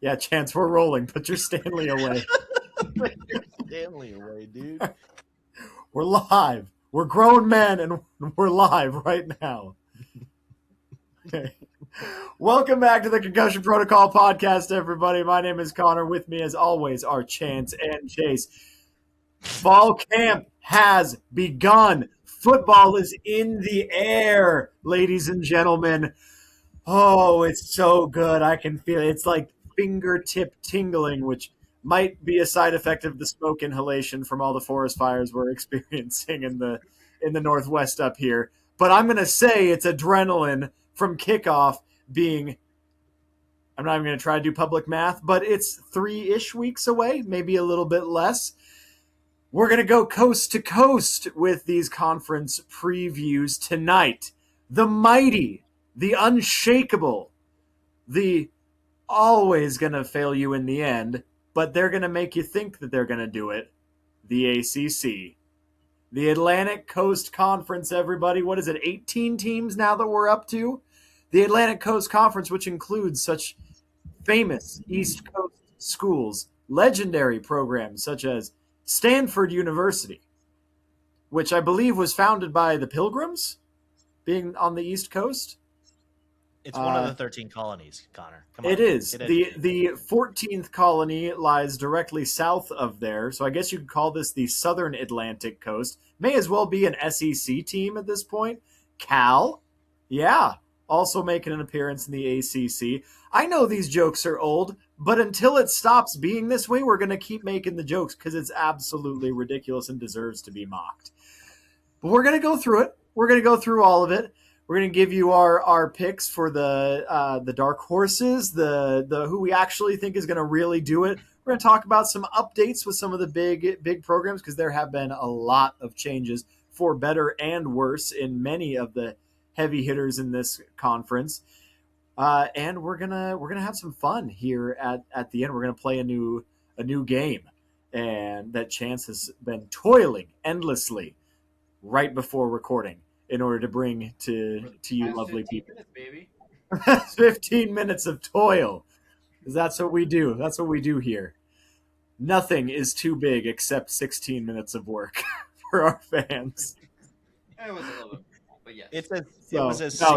Yeah, Chance, we're rolling. Put your Stanley away. Put your Stanley away, dude. We're live. We're grown men, and we're live right now. Okay. Welcome back to the Concussion Protocol Podcast, everybody. My name is Connor. With me, as always, are Chance and Chase. Fall camp has begun. Football is in the air, ladies and gentlemen. Oh, it's so good. I can feel it. It's like fingertip tingling, which might be a side effect of the smoke inhalation from all the forest fires we're experiencing in the Northwest up here. But I'm going to say it's adrenaline from kickoff being, I'm not even going to try to do public math, but it's 3-ish weeks away, maybe a little bit less. We're going to go coast to coast with these conference previews tonight. The mighty, the unshakable, the always going to fail you in the end, but they're going to make you think that they're going to do it. The ACC. The Atlantic Coast Conference, everybody. What is it, 18 teams now that we're up to? The Atlantic Coast Conference, which includes such famous East Coast schools, legendary programs such as Stanford University, which I believe was founded by the Pilgrims, being on the East Coast. It's one of the 13 colonies, Connor. Come on. It is. The 14th colony lies directly south of there, so I guess you could call this the Southern Atlantic Coast. May as well be an SEC team at this point. Cal, yeah, also making an appearance in the ACC. I know these jokes are old, but until it stops being this way, we're going to keep making the jokes because it's absolutely ridiculous and deserves to be mocked. But we're going to go through it. We're going to go through all of it. We're going to give you our picks for the dark horses, the who we actually think is going to really do it. We're going to talk about some updates with some of the big programs because there have been a lot of changes for better and worse in many of the heavy hitters in this conference. And we're gonna have some fun here at the end. We're gonna play a new game, and that Chance has been toiling endlessly right before recording in order to bring to you lovely people. Minutes, baby. 15 minutes of toil. Because that's what we do. That's what we do here. Nothing is too big except 16 minutes of work for our fans. It was a little bit, but yes.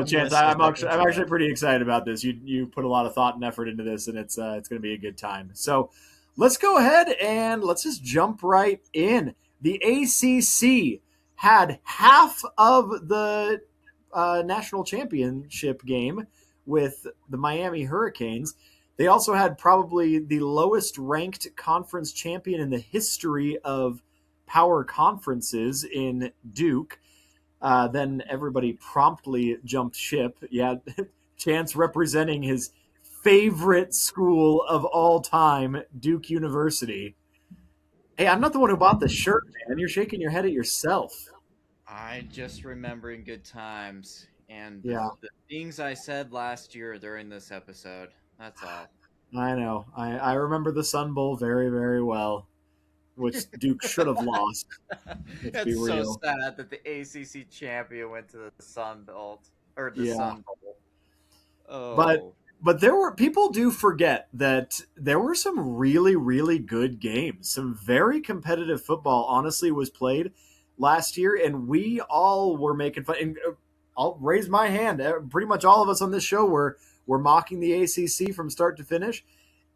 Chance, I'm actually pretty excited about this. You put a lot of thought and effort into this, and it's going to be a good time. So let's go ahead and let's just jump right in. The ACC had half of the national championship game with the Miami Hurricanes. They also had probably the lowest ranked conference champion in the history of power conferences in Duke. Then everybody promptly jumped ship. Yeah, Chance representing his favorite school of all time, Duke University. Hey, I'm not the one who bought the shirt, man. You're shaking your head at yourself. I just remembering good times and Yeah. the things I said last year during this episode. That's all. I know. I remember the Sun Bowl very, very well, which Duke should have lost. Let's be It's real. so sad that the ACC champion went to the Sun Belt or the Sun Bowl. Oh. But there were people do forget that there were some really, really good games. Some very competitive football, honestly, was played last year, and we all were making fun. And I'll raise my hand. Pretty much all of us on this show were mocking the ACC from start to finish.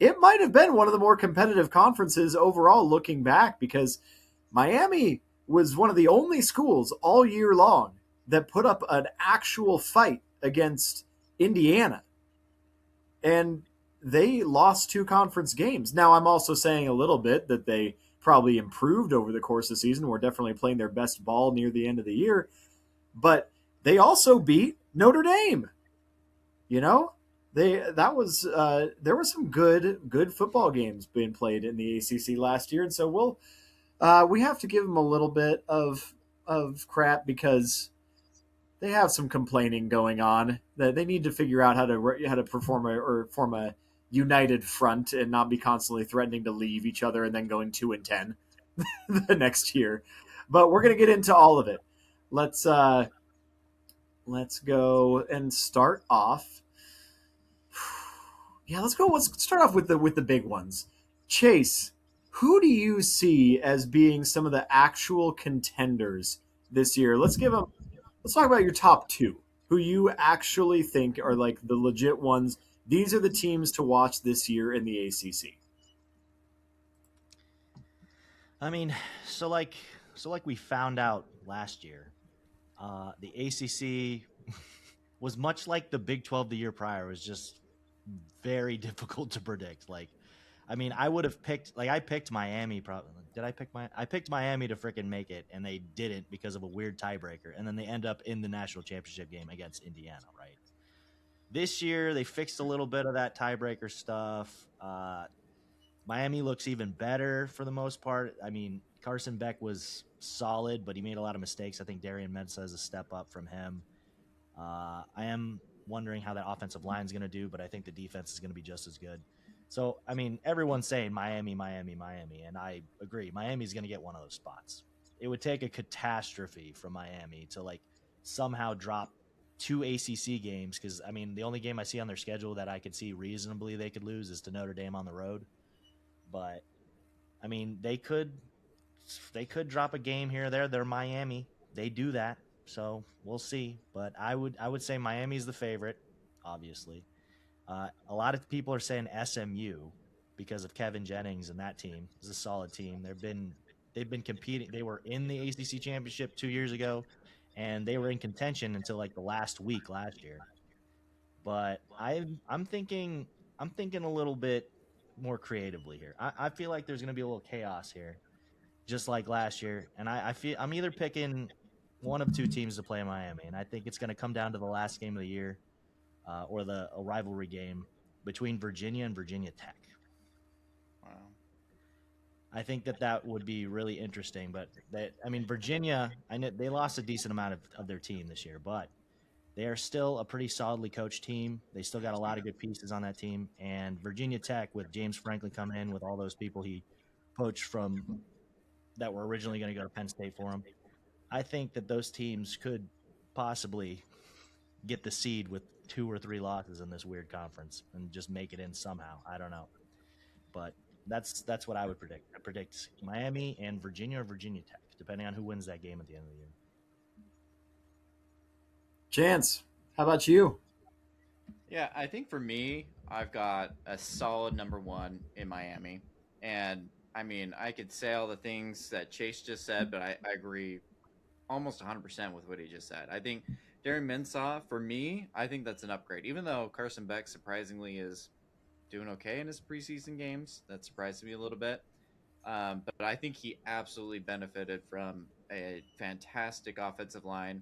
It might have been one of the more competitive conferences overall looking back because Miami was one of the only schools all year long that put up an actual fight against Indiana. And they lost 2 conference games. Now, I'm also saying a little bit that they probably improved over the course of the season. We're definitely playing their best ball near the end of the year. But they also beat Notre Dame. You know? There were some good football games being played in the ACC last year. And so we have to give them a little bit of crap because they have some complaining going on that they need to figure out how to form a united front and not be constantly threatening to leave each other and then going 2-10 the next year. But we're going to get into all of it. Let's go and start off. Yeah, let's start off with the big ones. Chase, who do you see as being some of the actual contenders this year? Let's talk about your top two, who you actually think are like the legit ones. These are the teams to watch this year in the ACC. I mean, so like we found out last year, the ACC was much like the Big 12 the year prior. It was just very difficult to predict. Like, I mean, I would have picked I picked Miami. Probably did I pick I picked Miami to freaking make it, and they didn't because of a weird tiebreaker, and then they end up in the national championship game against Indiana. Right. This year they fixed a little bit of that tiebreaker stuff. Miami looks even better for the most part. I mean, Carson Beck was solid, but he made a lot of mistakes. I think Darian Mensah is a step up from him. I am wondering how that offensive line is going to do, but I think the defense is going to be just as good. So, I mean, everyone's saying Miami, Miami, Miami, and I agree. Miami's going to get one of those spots. It would take a catastrophe from Miami to like somehow drop 2 ACC games because, I mean, the only game I see on their schedule that I could see reasonably they could lose is to Notre Dame on the road. But I mean, they could drop a game here or there. They're Miami. They do that. So we'll see. But I would say Miami's the favorite, obviously. A lot of people are saying SMU because of Kevin Jennings and that team is a solid team. They've been competing. They were in the ACC championship 2 years ago, and they were in contention until like the last week last year. But I'm thinking a little bit more creatively here. I feel like there's going to be a little chaos here, just like last year. And I feel I'm either picking one of two teams to play in Miami, and I think it's going to come down to the last game of the year or a rivalry game between Virginia and Virginia Tech. Wow. I think that would be really interesting. But Virginia, I know they lost a decent amount of their team this year, but they are still a pretty solidly coached team. They still got a lot of good pieces on that team. And Virginia Tech, with James Franklin coming in with all those people he poached from that were originally going to go to Penn State for him, I think that those teams could possibly get the seed with 2 or 3 losses in this weird conference and just make it in somehow. I don't know. But that's what I would predict. I predict Miami and Virginia or Virginia Tech, depending on who wins that game at the end of the year. Chance, how about you? Yeah, I think for me, I've got a solid number one in Miami. And I mean, I could say all the things that Chase just said, but I agree almost 100% with what he just said. I think Darren Mensah, for me, I think that's an upgrade. Even though Carson Beck surprisingly is doing okay in his preseason games, that surprised me a little bit. But I think he absolutely benefited from a fantastic offensive line.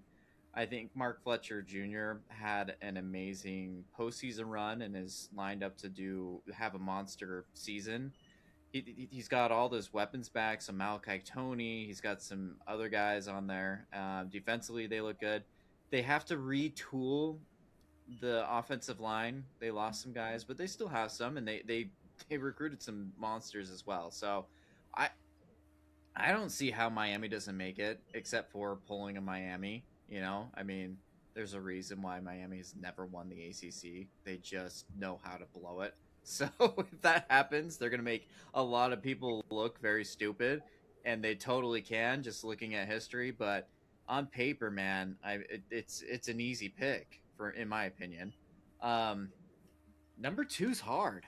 I think Mark Fletcher Jr. had an amazing postseason run and is lined up to have a monster season. He's got all those weapons back, some Malachi Tony. He's got some other guys on there. Defensively, they look good. They have to retool the offensive line. They lost some guys, but they still have some, and they recruited some monsters as well. So I I don't see how Miami doesn't make it, except for pulling a Miami. I mean, there's a reason why Miami's never won the ACC. They just know how to blow it. So if that happens, they're gonna make a lot of people look very stupid, and they totally can just looking at history. But on paper, man, it's an easy pick in my opinion. Um, Number two's hard.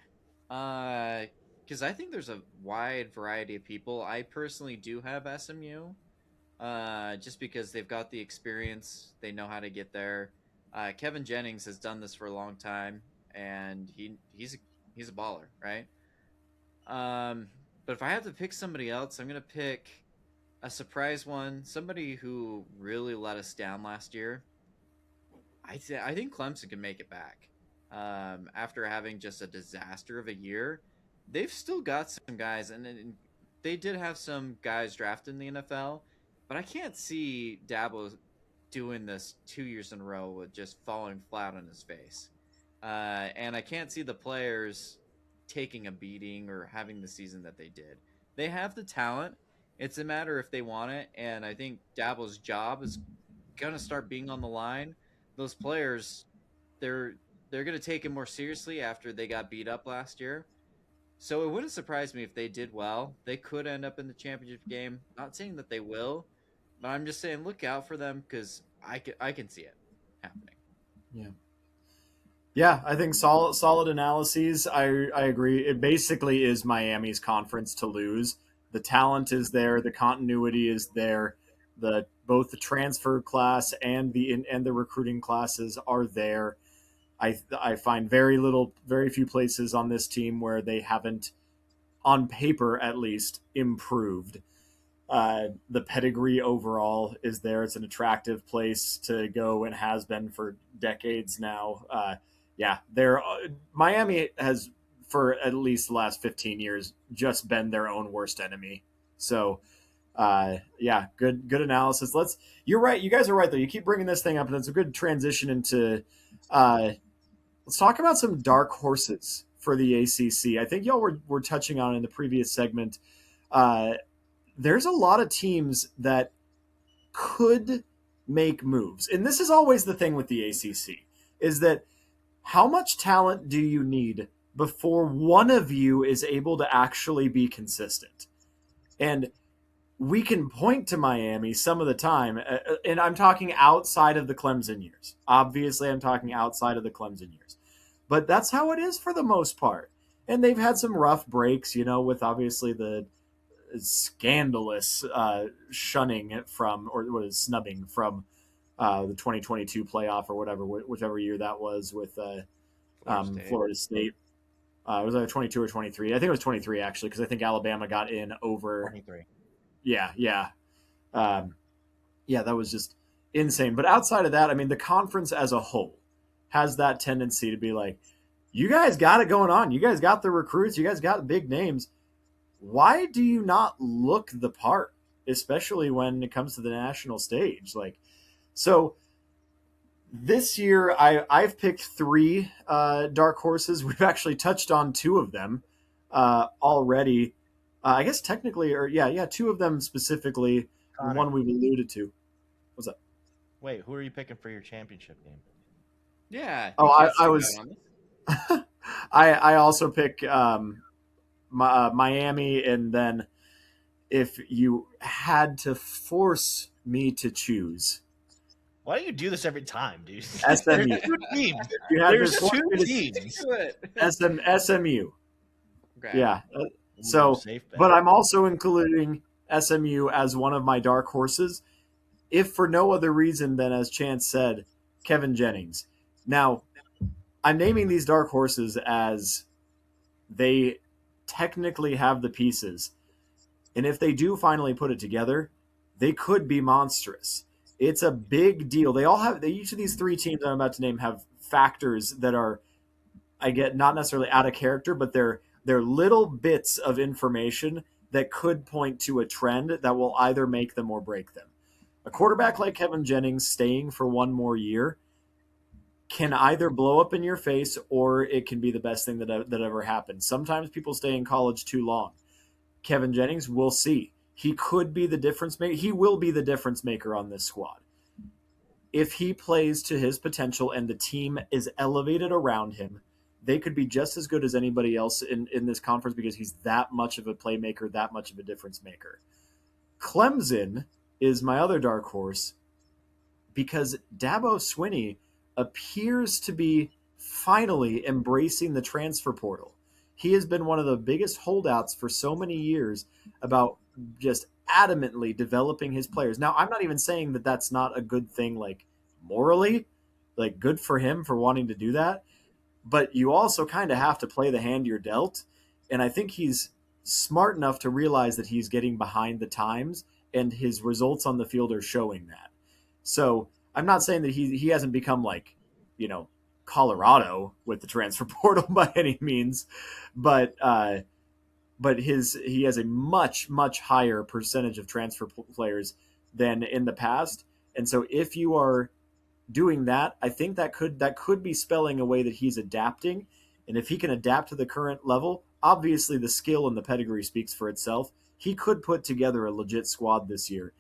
Because I think there's a wide variety of people. I personally do have SMU, just because they've got the experience, they know how to get there. Kevin Jennings has done this for a long time, and he's a baller, right? Um, but if I have to pick somebody else, I'm gonna pick a surprise one, somebody who really let us down last year. I think Clemson can make it back. After having just a disaster of a year, they've still got some guys, and they did have some guys drafted in the NFL, but I can't see Dabo doing this 2 years in a row with just falling flat on his face. And I can't see the players taking a beating or having the season that they did. They have the talent. It's a matter if they want it, and I think Dabo's job is gonna start being on the line. Those players, they're they're going to take it more seriously after they got beat up last year. So it wouldn't surprise me if they did well. They could end up in the championship game. Not saying that they will, but I'm just saying look out for them because I can see it happening. Yeah. Yeah, I think solid analyses. I agree. It basically is Miami's conference to lose. The talent is there, the continuity is there, both the transfer class and the recruiting classes are there. I find very few places on this team where they haven't, on paper at least, improved. The pedigree overall is there. It's an attractive place to go and has been for decades now. Miami has, for at least the last 15 years, just been their own worst enemy. So, good analysis. You're right. You guys are right, though. You keep bringing this thing up, and it's a good transition into, let's talk about some dark horses for the ACC. I think y'all were touching on it in the previous segment. There's a lot of teams that could make moves. And this is always the thing with the ACC, is that how much talent do you need before one of you is able to actually be consistent? And we can point to Miami some of the time, and I'm talking outside of the Clemson years. Obviously, I'm talking outside of the Clemson years. But that's how it is for the most part. And they've had some rough breaks, with obviously the scandalous snubbing from the 2022 playoff or whichever year that was with Florida State. It was either 22 or 23. I think it was 23 actually, because I think Alabama got in over 23. Yeah. That was just insane. But outside of that, I mean, the conference as a whole has that tendency to be like, you guys got it going on. You guys got the recruits. You guys got the big names. Why do you not look the part, especially when it comes to the national stage? So this year I've picked 3 dark horses. We've actually touched on 2 of them already. I guess technically, 2 of them specifically. Connor. One we've alluded to. What's that? Wait, who are you picking for your championship game? Yeah. Oh, I was. I also pick Miami, and then if you had to force me to choose, why do you do this every time, dude? SMU. There's 2 teams. There's 2 teams. SMU. Okay. Yeah. So, safe bet. but I'm also including SMU as one of my dark horses, if for no other reason than, as Chance said, Kevin Jennings. Now, I'm naming these dark horses as they technically have the pieces, and if they do finally put it together, they could be monstrous. It's a big deal. Each of these 3 teams I'm about to name have factors that are, I get, not necessarily out of character, but they're little bits of information that could point to a trend that will either make them or break them. A quarterback like Kevin Jennings staying for one more year can either blow up in your face, or it can be the best thing that ever happened. Sometimes people stay in college too long. Kevin Jennings, we'll see. He could be the difference maker. He will be the difference maker on this squad. If he plays to his potential and the team is elevated around him, they could be just as good as anybody else in this conference, because he's that much of a playmaker, that much of a difference maker. Clemson is my other dark horse, because Dabo Swinney appears to be finally embracing the transfer portal. He has been one of the biggest holdouts for so many years about just adamantly developing his players. Now, I'm not even saying that that's not a good thing, morally, good for him for wanting to do that. But you also kind of have to play the hand you're dealt. And I think he's smart enough to realize that he's getting behind the times, and his results on the field are showing that. So I'm not saying that he hasn't become Colorado with the transfer portal by any means, but he has a much, much higher percentage of transfer players than in the past. And so if you are doing that, I think that could be spelling a way that he's adapting. And if he can adapt to the current level, obviously the skill and the pedigree speaks for itself. He could put together a legit squad this year.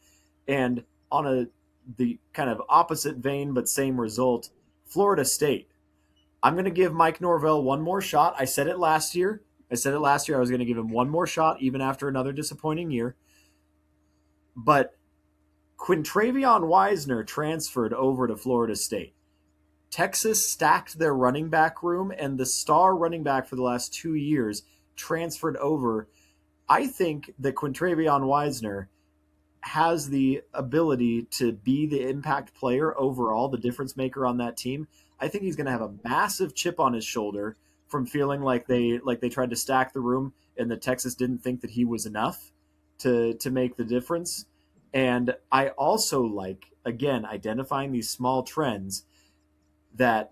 And on the kind of opposite vein but same result, Florida State. I'm going to give Mike Norvell one more shot. I said it last year. I was going to give him one more shot, even after another disappointing year. But Quintravion Wisner transferred over to Florida State. Texas stacked their running back room, and the star running back for the last 2 years transferred over. I think that Quintravion Wisner has the ability to be the impact player overall, the difference maker on that team. I think he's going to have a massive chip on his shoulder from feeling like they tried to stack the room and that Texas didn't think that he was enough to make the difference. And I also like, again, identifying these small trends that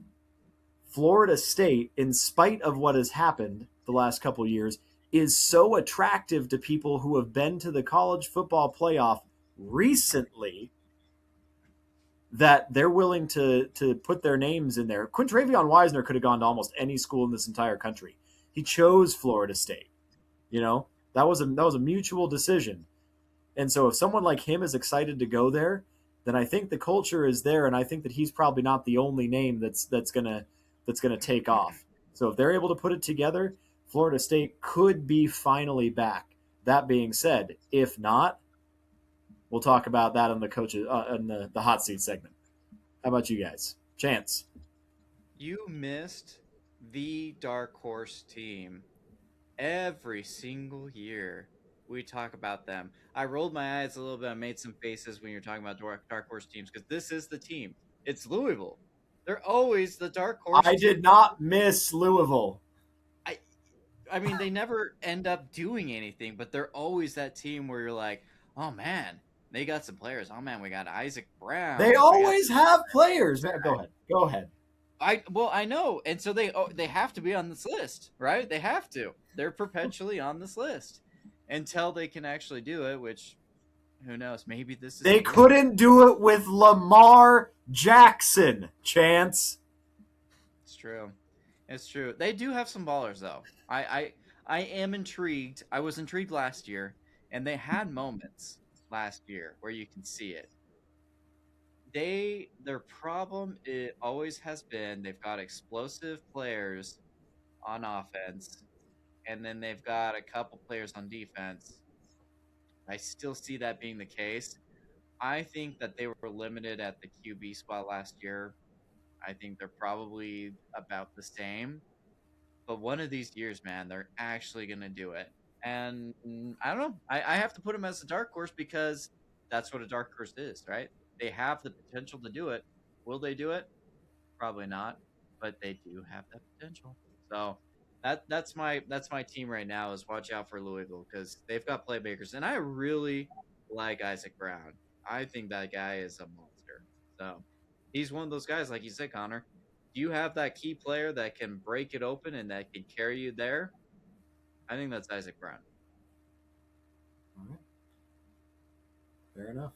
Florida State, in spite of what has happened the last couple of years, is so attractive to people who have been to the college football playoff recently that they're willing to put their names in there. Quintravion Wisner could have gone to almost any school in this entire country. He chose Florida State. That was a mutual decision. And so if someone like him is excited to go there, then I think the culture is there, and I think that he's probably not the only name that's gonna take off. So if they're able to put it together, Florida State could be finally back. That being said, if not, we'll talk about that on the coaches in the hot seat segment. How about you guys? Chance. You missed the dark horse team. Every single year we talk about them. I rolled my eyes a little bit. I made some faces when you're talking about dark horse teams because this is the team. It's Louisville. They're always the dark horse. I did not miss Louisville. I mean, they never end up doing anything, but they're always that team where you're like, oh man, they got some players. Oh man, we got Isaac Brown. They always have players. Go ahead. I know, and so they have to be on this list, right? They have to. They're perpetually on this list until they can actually do it. Which, who knows? Maybe this is. They couldn't do it with Lamar Jackson. Chance. It's true. It's true. They do have some ballers, though. I am intrigued. I was intrigued last year, and they had moments last year where you can see it. Their problem it always has been they've got explosive players on offense, and then they've got a couple players on defense. I still see that being the case. I think that they were limited at the QB spot last year. I think they're probably about the same. But one of these years, man, they're actually going to do it. And I don't know. I have to put them as a dark horse because that's what a dark horse is, right? They have the potential to do it. Will they do it? Probably not. But they do have that potential. So that's my team right now is watch out for Louisville because they've got playmakers. And I really like Isaac Brown. I think that guy is a monster. So he's one of those guys, like you said, Connor. Do you have that key player that can break it open and that can carry you there? I think that's Isaac Brown. All right. Fair enough.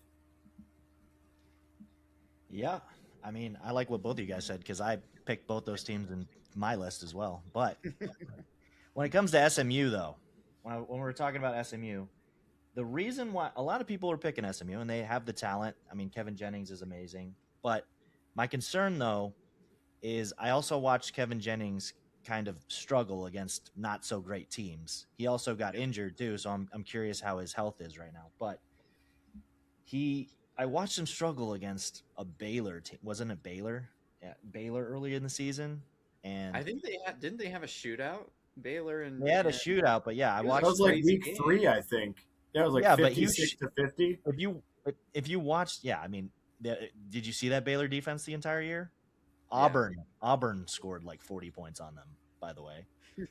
Yeah, I mean, I like what both of you guys said because I picked both those teams in my list as well. But when it comes to SMU, though, when we're talking about SMU, the reason why a lot of people are picking SMU and they have the talent. I mean, Kevin Jennings is amazing. But my concern, though, is I also watched Kevin Jennings kind of struggle against not so great teams. He also got injured too, so I'm curious how his health is right now. But I watched him struggle against a Baylor team. Wasn't it Baylor? Yeah, Baylor early in the season. And I think didn't they have a shootout? Baylor and they had a shootout, but yeah, I watched. That was like week 3, I think. Yeah, it was like 56 to 50. If you watched, yeah, I mean, did you see that Baylor defense the entire year? Yeah. Auburn scored like 40 points on them, by the way.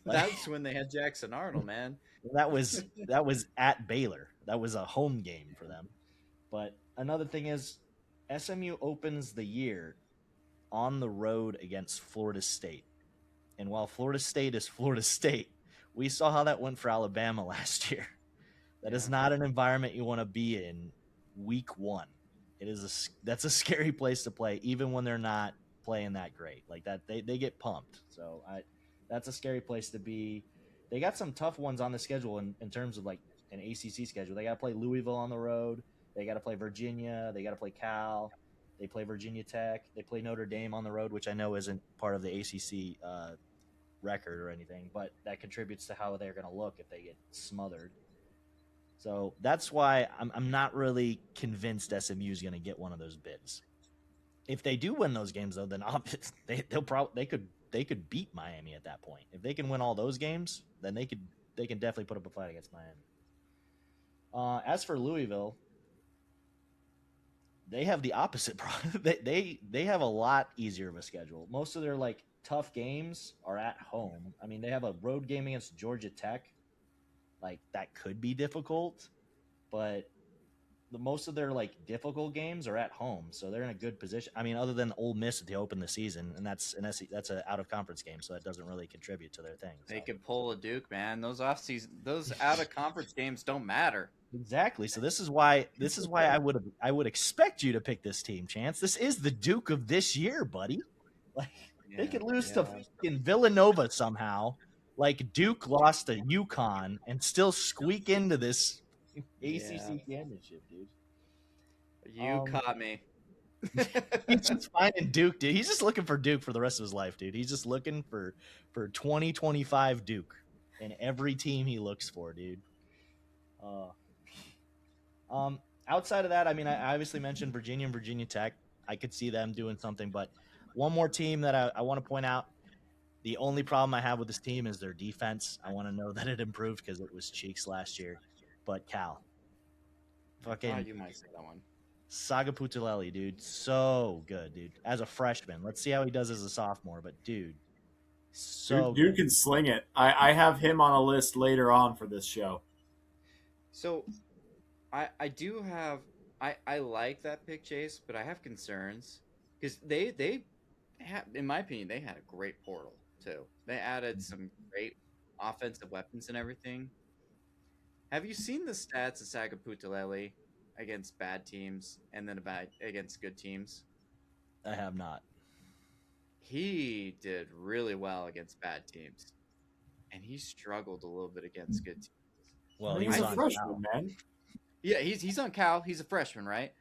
That's when they had Jackson Arnold, man. That was at Baylor. That was a home game for them. But another thing is SMU opens the year on the road against Florida State. And while Florida State is Florida State, we saw how that went for Alabama last year. That is not an environment you want to be in week 1. That's a scary place to play, even when they're not playing that great. Like that, they get pumped. So that's a scary place to be. They got some tough ones on the schedule in terms of like an ACC schedule. They got to play Louisville on the road. They got to play Virginia. They got to play Cal. They play Virginia Tech. They play Notre Dame on the road, which I know isn't part of the ACC record or anything, but that contributes to how they're going to look if they get smothered. So that's why I'm not really convinced SMU is going to get one of those bids. If they do win those games, though, then they could beat Miami at that point. If they can win all those games, then they can definitely put up a fight against Miami. As for Louisville, they have the opposite problem. They have a lot easier of a schedule. Most of their tough games are at home. I mean, they have a road game against Georgia Tech. That could be difficult, but most of their difficult games are at home, so they're in a good position. I mean, other than Ole Miss at the open the season, and that's an out of conference game, so that doesn't really contribute to their thing. They could pull a Duke, man. Those out of conference games don't matter. Exactly. So this is why I would expect you to pick this team, Chance. This is the Duke of this year, buddy. They could lose to fucking Villanova somehow, like Duke lost to UConn, and still squeak into this ACC championship, dude. You caught me. He's just finding Duke, dude. He's just looking for Duke for the rest of his life, dude. He's just looking for 2025 Duke in every team he looks for, dude. Outside of that, I mean, I obviously mentioned Virginia and Virginia Tech. I could see them doing something, but one more team that I want to point out, the only problem I have with this team is their defense. I want to know that it improved because it was cheeks last year. But Cal. Fucking you might say that one. Sagaputuleli, dude. So good, dude. As a freshman. Let's see how he does as a sophomore. But, dude, dude can sling it. I have him on a list later on for this show. So, I do have – I like that pick, Chase, but I have concerns. Because they have, in my opinion, they had a great portal, too. They added some great offensive weapons and everything. Have you seen the stats of Sagaputuleli against bad teams and then against good teams? I have not. He did really well against bad teams, and he struggled a little bit against good teams. Well, he's a freshman, man. Yeah, he's on Cal. He's a freshman, right?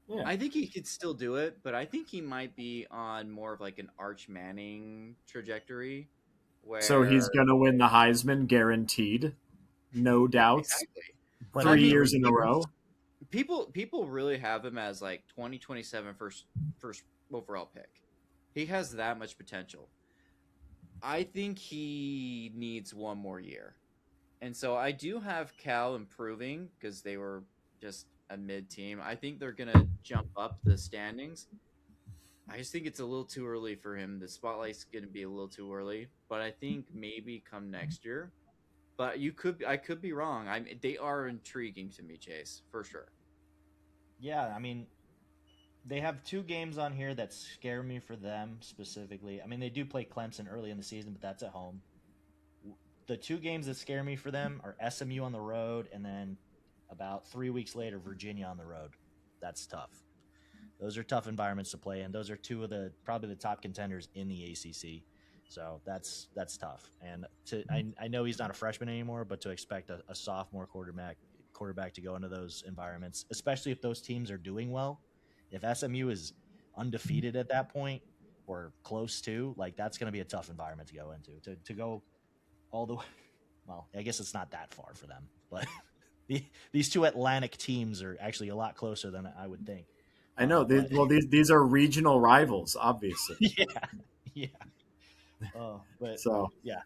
Yeah. I think he could still do it, but I think he might be on more of an Arch Manning trajectory. So he's going to win the Heisman, guaranteed. No doubts. Exactly. 3 years in a row. People really have him as 2027 first overall pick. He has that much potential. I think he needs one more year. And so I do have Cal improving because they were just a mid team. I think they're going to jump up the standings. I just think it's a little too early for him. The spotlight's going to be a little too early, but I think maybe come next year. But I could be wrong. They are intriguing to me, Chase, for sure. Yeah, I mean, they have 2 games on here that scare me for them specifically. I mean, they do play Clemson early in the season, but that's at home. The 2 games that scare me for them are SMU on the road, and then about 3 weeks later, Virginia on the road. That's tough. Those are tough environments to play in. Those are 2 of probably the top contenders in the ACC. So that's tough. And I know he's not a freshman anymore, but to expect a sophomore quarterback to go into those environments, especially if those teams are doing well, if SMU is undefeated at that point or close to, that's going to be a tough environment to go into. To go all the way, well, I guess it's not that far for them, but these 2 Atlantic teams are actually a lot closer than I would think. I know. These are regional rivals, obviously. Yeah. But so yeah.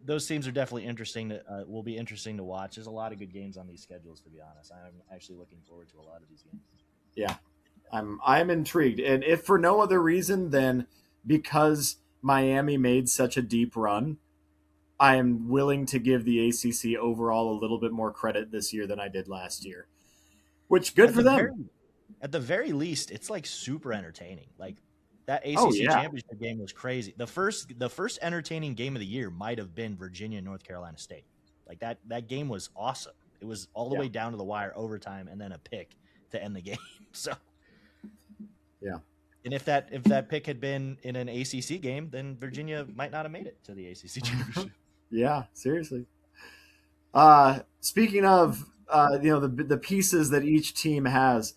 Those teams are definitely interesting. Will be interesting to watch. There's a lot of good games on these schedules, to be honest. I'm actually looking forward to a lot of these games. Yeah, I'm intrigued, and if for no other reason than because Miami made such a deep run, I am willing to give the ACC overall a little bit more credit this year than I did last year. Which good for them. At the very least, it's super entertaining. That ACC championship game was crazy. The first entertaining game of the year might have been Virginia and North Carolina State. That game was awesome. It was all the way down to the wire, overtime, and then a pick to end the game. So yeah. And if that pick had been in an ACC game, then Virginia might not have made it to the ACC championship. Yeah, seriously. Speaking of the pieces that each team has,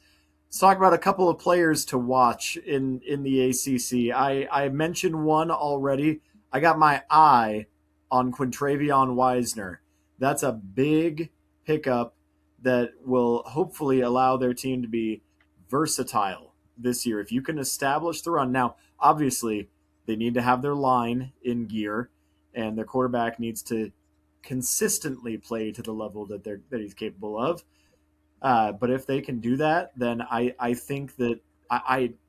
let's talk about a couple of players to watch in the ACC. I mentioned one already. I got my eye on Quintravion Wisner. That's a big pickup that will hopefully allow their team to be versatile this year. If you can establish the run. Now, obviously, they need to have their line in gear, and their quarterback needs to consistently play to the level that he's capable of. But if they can do that, then I think that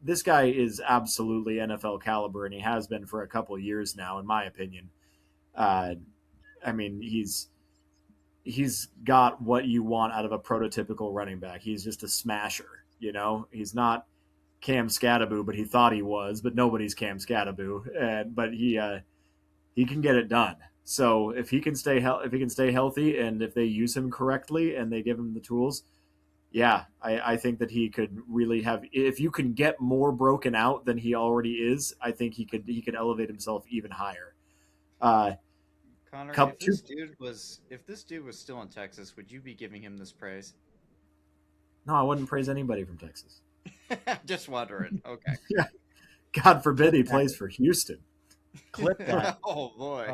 this guy is absolutely NFL caliber, and he has been for a couple of years now, in my opinion. Uh, I mean, he's got what you want out of a prototypical running back. He's just a smasher. He's not Cam Scattaboo, but he thought he was. But nobody's Cam Scattaboo. But he can get it done. So if he can stay healthy, and if they use him correctly and they give him the tools, yeah, I think that he could really have. If you can get more broken out than he already is, I think he could elevate himself even higher. Connor, if this dude was still in Texas, would you be giving him this praise? No, I wouldn't praise anybody from Texas. Just wondering. Okay. Yeah. God forbid he plays for Houston. Clip that. Oh boy.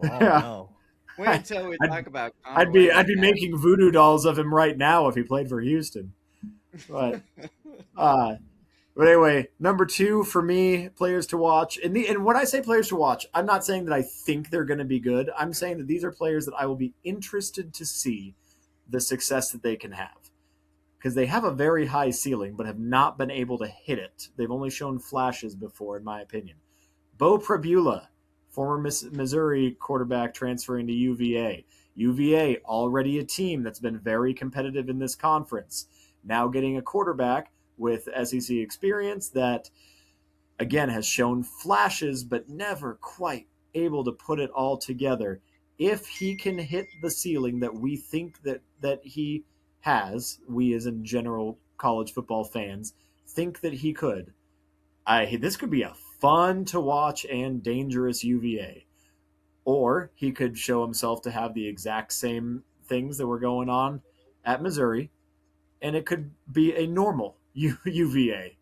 Yeah. No. Wait until we talk about Connor. I'd be making voodoo dolls of him right now if he played for Houston. But anyway, number 2 for me, players to watch. And when I say players to watch, I'm not saying that I think they're going to be good. I'm saying that these are players that I will be interested to see the success that they can have. Because they have a very high ceiling, but have not been able to hit it. They've only shown flashes before, in my opinion. Bo Prabula, former Missouri quarterback transferring to UVA. UVA, already a team that's been very competitive in this conference. Now getting a quarterback with SEC experience that, again, has shown flashes, but never quite able to put it all together. If he can hit the ceiling that we think that he has, we as in general college football fans think that he could, this could be a fun to watch and dangerous UVA. Or he could show himself to have the exact same things that were going on at Missouri, and it could be a normal UVA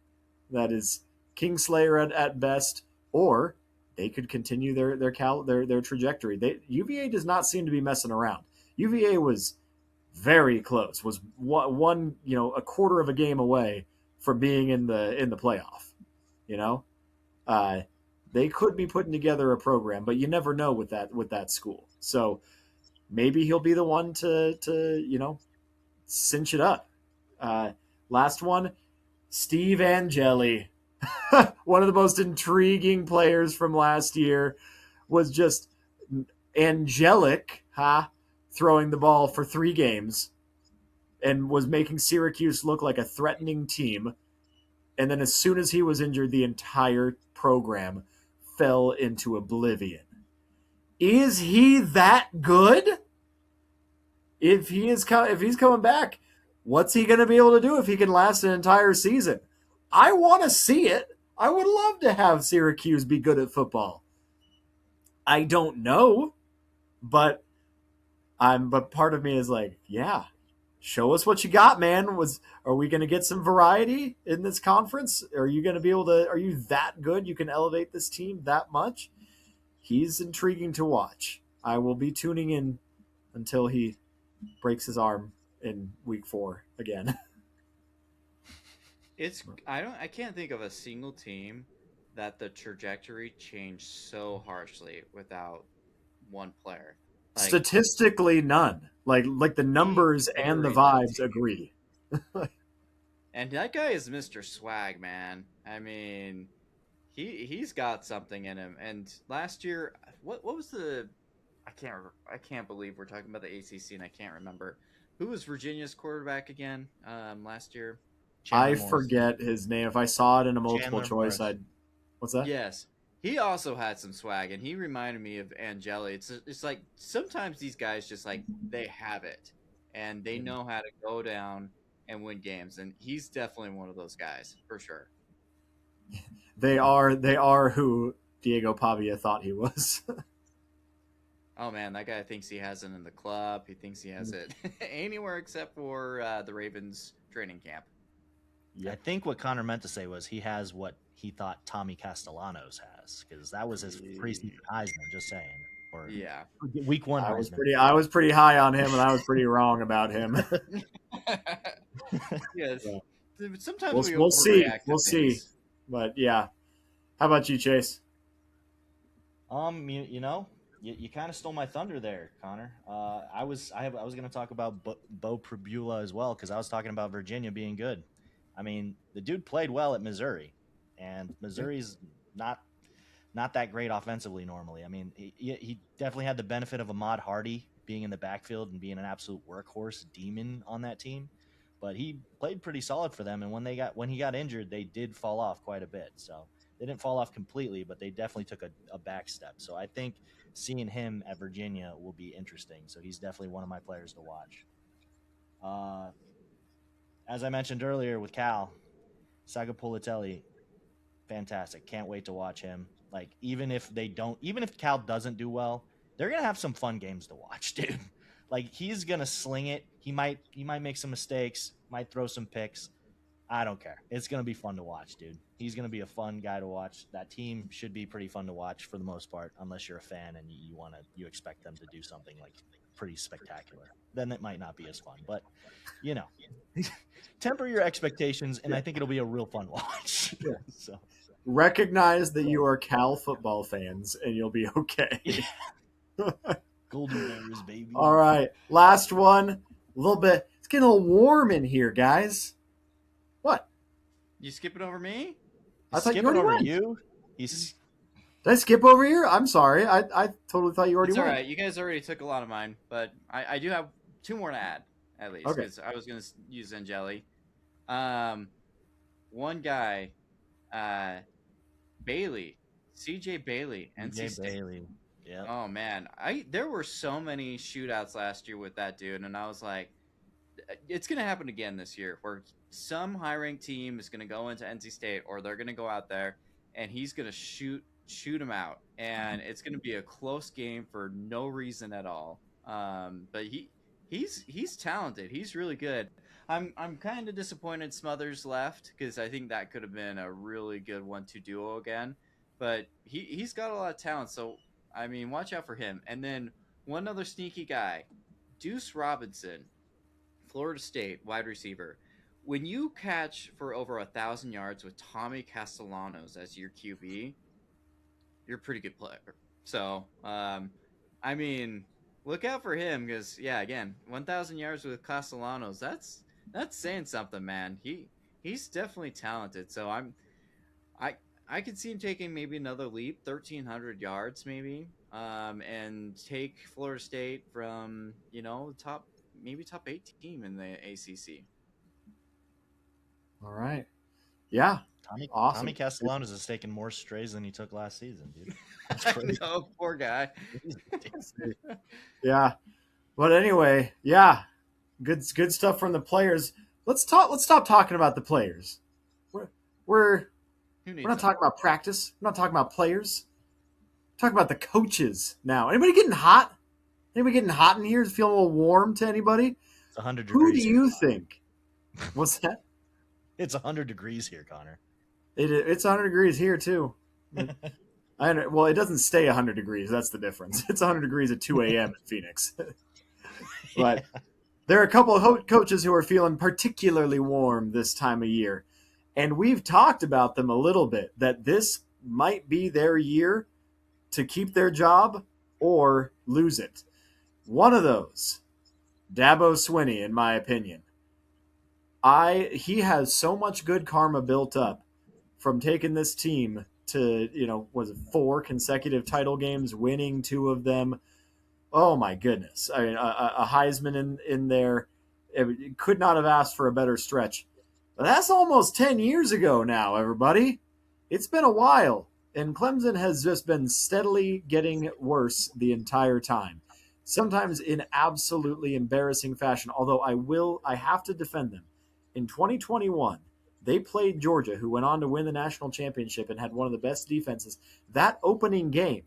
that is Kingslayer at best, or they could continue their trajectory. UVA does not seem to be messing around. UVA was very close, was one a quarter of a game away from being in the playoff. They could be putting together a program, but you never know with that school. So maybe he'll be the one to cinch it up. Last one, Steve Angeli, one of the most intriguing players from last year, was just angelic, throwing the ball for 3 games and was making Syracuse look like a threatening team. And then as soon as he was injured, the entire program fell into oblivion. Is he that good? If he's coming back, what's he going to be able to do if he can last an entire season? I want to see it. I would love to have Syracuse be good at football. I don't know, but part of me is like, yeah, show us what you got, man. Are we going to get some variety in this conference? Are you going to be able to? Are you that good? You can elevate this team that much? He's intriguing to watch. I will be tuning in until he breaks his arm in week 4 again. I can't think of a single team that the trajectory changed so harshly without one player. Statistically, none. Like the numbers and the vibes agree. And that guy is Mr. Swag, man. I mean, he's got something in him. And last year, what was the? I can't believe we're talking about the ACC and I can't remember who was Virginia's quarterback again last year. I forget his name. If I saw it in a multiple choice, I'd. What's that? Yes. He also had some swag, and he reminded me of Angeli. It's like sometimes these guys just like they have it, and they know how to go down and win games, and he's definitely one of those guys for sure. They are who Diego Pavia thought he was. Oh man, that guy thinks he has it in the club. He thinks he has it anywhere except for the Ravens training camp. I think what Connor meant to say was he has what he thought Tommy Castellanos has, because that was his preseason Heisman. Just saying, or Yeah. week one I Heisman. I was pretty high on him, and I was pretty wrong about him. Yes. Yeah. Sometimes We'll see. overreact to We'll see. things. But yeah, how about you, Chase? You kind of stole my thunder there, Connor. I was going to talk about Bo Pribula as well, because I was talking about Virginia being good. I mean, the dude played well at Missouri, and Missouri's not that great offensively normally. I mean, he definitely had the benefit of Ahmad Hardy being in the backfield and being an absolute workhorse demon on that team. But he played pretty solid for them, and when he got injured, they did fall off quite a bit. So they didn't fall off completely, but they definitely took a back step. So I think seeing him at Virginia will be interesting. So he's definitely one of my players to watch. As I mentioned earlier with Cal, Sagapulitelli, fantastic. Can't wait to watch him. Like, even if Cal doesn't do well, they're gonna have some fun games to watch, dude. Like, he's gonna sling it. He might make some mistakes, might throw some picks. I don't care. It's gonna be fun to watch, dude. He's gonna be a fun guy to watch. That team should be pretty fun to watch for the most part, unless you're a fan and you expect them to do something like pretty spectacular. Then it might not be as fun. But temper your expectations, and I think it'll be a real fun watch. So Recognize that you are Cal football fans, and you'll be okay. Golden Bears, baby. All right, last one. A little bit. It's getting a little warm in here, guys. What? You skipping over me? I thought you skipping already over went. you. Did I skip over here? I'm sorry. I totally thought you already It's all went. right. You guys already took a lot of mine, but I do have 2 more to add, at least, Okay. because I was going to use Angeli. One guy, Bailey, CJ Bailey, NC State. Bailey. Yeah. Oh man, there were so many shootouts last year with that dude, and I was like, it's gonna happen again this year, where some high-ranked team is gonna go into NC State, or they're gonna go out there, and he's gonna shoot him out, and it's gonna be a close game for no reason at all. But he's talented. He's really good. I'm kind of disappointed Smothers left, because I think that could have been a really good 1-2 duo again. But he's got a lot of talent, so I mean, watch out for him. And then one other sneaky guy, Deuce Robinson, Florida State wide receiver. When you catch for over 1,000 yards with Tommy Castellanos as your QB, you're a pretty good player. So, I mean, look out for him, because again, 1,000 yards with Castellanos, that's saying something, man. He's definitely talented. So I could see him taking maybe another leap, 1,300 yards maybe, and take Florida State from top 8 team in the ACC. All right. Yeah. Awesome. Tommy Castellanos has taken more strays than he took last season, dude. That's crazy. No, poor guy. Yeah. But anyway, yeah. Good stuff from the players. Let's stop talking about the players. We're not talking about practice. We're not talking about players. We're talking about the coaches now. Anybody getting hot? Anybody getting hot in here? Does it feel a little warm to anybody? It's 100 degrees. Who do you think? What's that? It's 100 degrees here, Connor. It's 100 degrees here too. Well, it doesn't stay 100 degrees. That's the difference. It's 100 degrees at 2 a.m. in Phoenix. But there are a couple of coaches who are feeling particularly warm this time of year. And we've talked about them a little bit, that this might be their year to keep their job or lose it. One of those, Dabo Swinney, in my opinion. He has so much good karma built up from taking this team to, was it 4 consecutive title games, winning 2 of them. Oh my goodness. I mean, a Heisman in there. It could not have asked for a better stretch. But that's almost 10 years ago now, everybody. It's been a while, and Clemson has just been steadily getting worse the entire time. Sometimes in absolutely embarrassing fashion, although I have to defend them. In 2021, they played Georgia, who went on to win the national championship and had one of the best defenses. That opening game,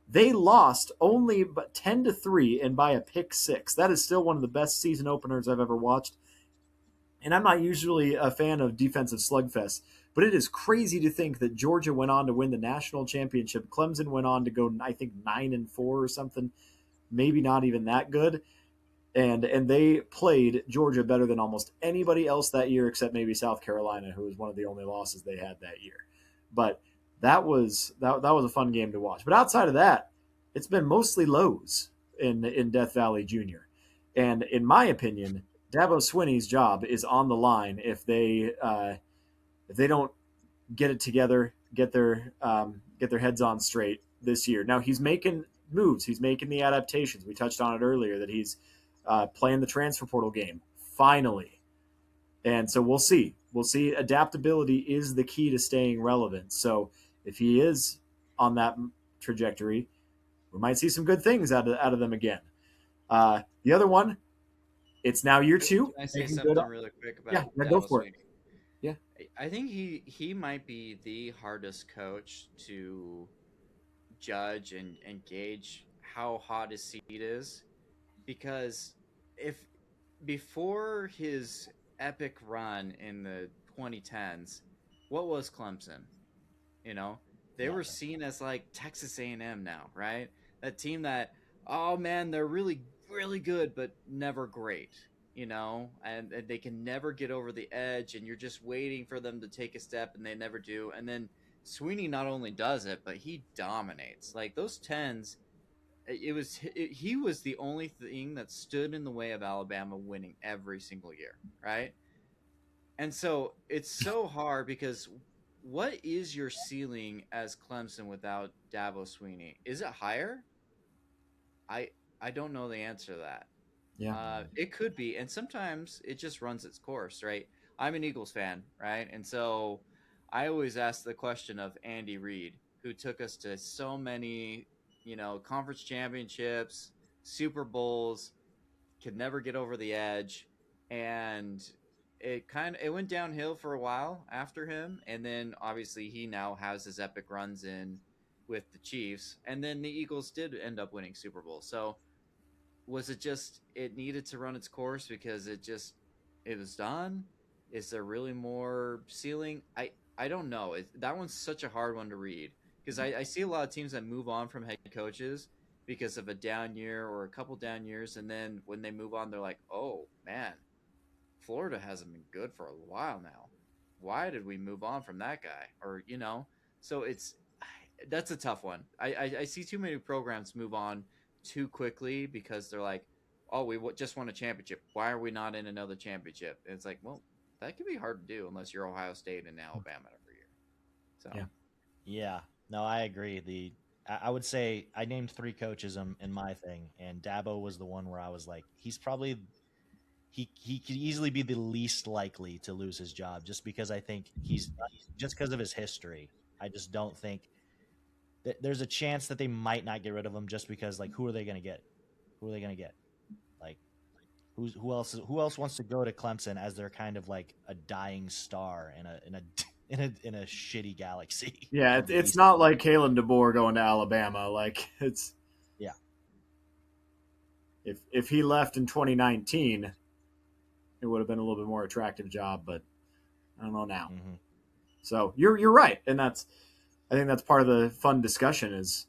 they lost only 10-3 and by a pick 6. That is still one of the best season openers I've ever watched. And I'm not usually a fan of defensive slugfests, but it is crazy to think that Georgia went on to win the national championship. Clemson went on to go, I think, 9-4 or something, maybe not even that good. And they played Georgia better than almost anybody else that year, except maybe South Carolina, who was one of the only losses they had that year. But that was a fun game to watch. But outside of that, it's been mostly lows in Death Valley Junior. And in my opinion, Dabo Swinney's job is on the line if they don't get it together, get their heads on straight this year. Now he's making moves, he's making the adaptations. We touched on it earlier that he's playing the transfer portal game finally, and so we'll see. We'll see. Adaptability is the key to staying relevant. So if he is on that trajectory, we might see some good things out of them again. The other one, it's now year 2. Can I say something really quick about go for it. Yeah, I think he might be the hardest coach to judge and gauge how hot his seat is, because if before his epic run in the 2010s, what was Clemson? They were seen as like Texas A&M now, right? That team that, oh man, they're really, really good, but never great, and they can never get over the edge, and you're just waiting for them to take a step, and they never do. And then Swinney not only does it, but he dominates. Like those 10s, he was the only thing that stood in the way of Alabama winning every single year, right? And so it's so hard, because what is your ceiling as Clemson without Dabo Swinney? Is it higher? I don't know the answer to that. Yeah, it could be, and sometimes it just runs its course, right? I'm an Eagles fan, right? And so I always ask the question of Andy Reid, who took us to so many, conference championships, Super Bowls, could never get over the edge, and it went downhill for a while after him, and then obviously he now has his epic runs in with the Chiefs, and then the Eagles did end up winning Super Bowl. So was it just it needed to run its course because it was done? Is there really more ceiling? I don't know. That one's such a hard one to read, because I see a lot of teams that move on from head coaches because of a down year or a couple down years, and then when they move on, they're like, oh man, Florida hasn't been good for a while now. Why did we move on from that guy? Or so that's a tough one. I see too many programs move on too quickly because they're like, oh, we just won a championship. Why are we not in another championship? And it's like, well, that can be hard to do unless you're Ohio State and Alabama every year. So yeah, no, I agree. I would say I named 3 coaches in my thing, and Dabo was the one where I was like, he's probably he could easily be the least likely to lose his job, just because I think just because of his history. I just don't think there's a chance that they might not get rid of him, just because, like, who are they going to get? Like, who else wants to go to Clemson as they're kind of like a dying star in a shitty galaxy? Yeah, it's not like Kalen DeBoer going to Alabama. Like, it's if he left in 2019, it would have been a little bit more attractive job, but I don't know now. Mm-hmm. So you're right, and I think that's part of the fun discussion. Is,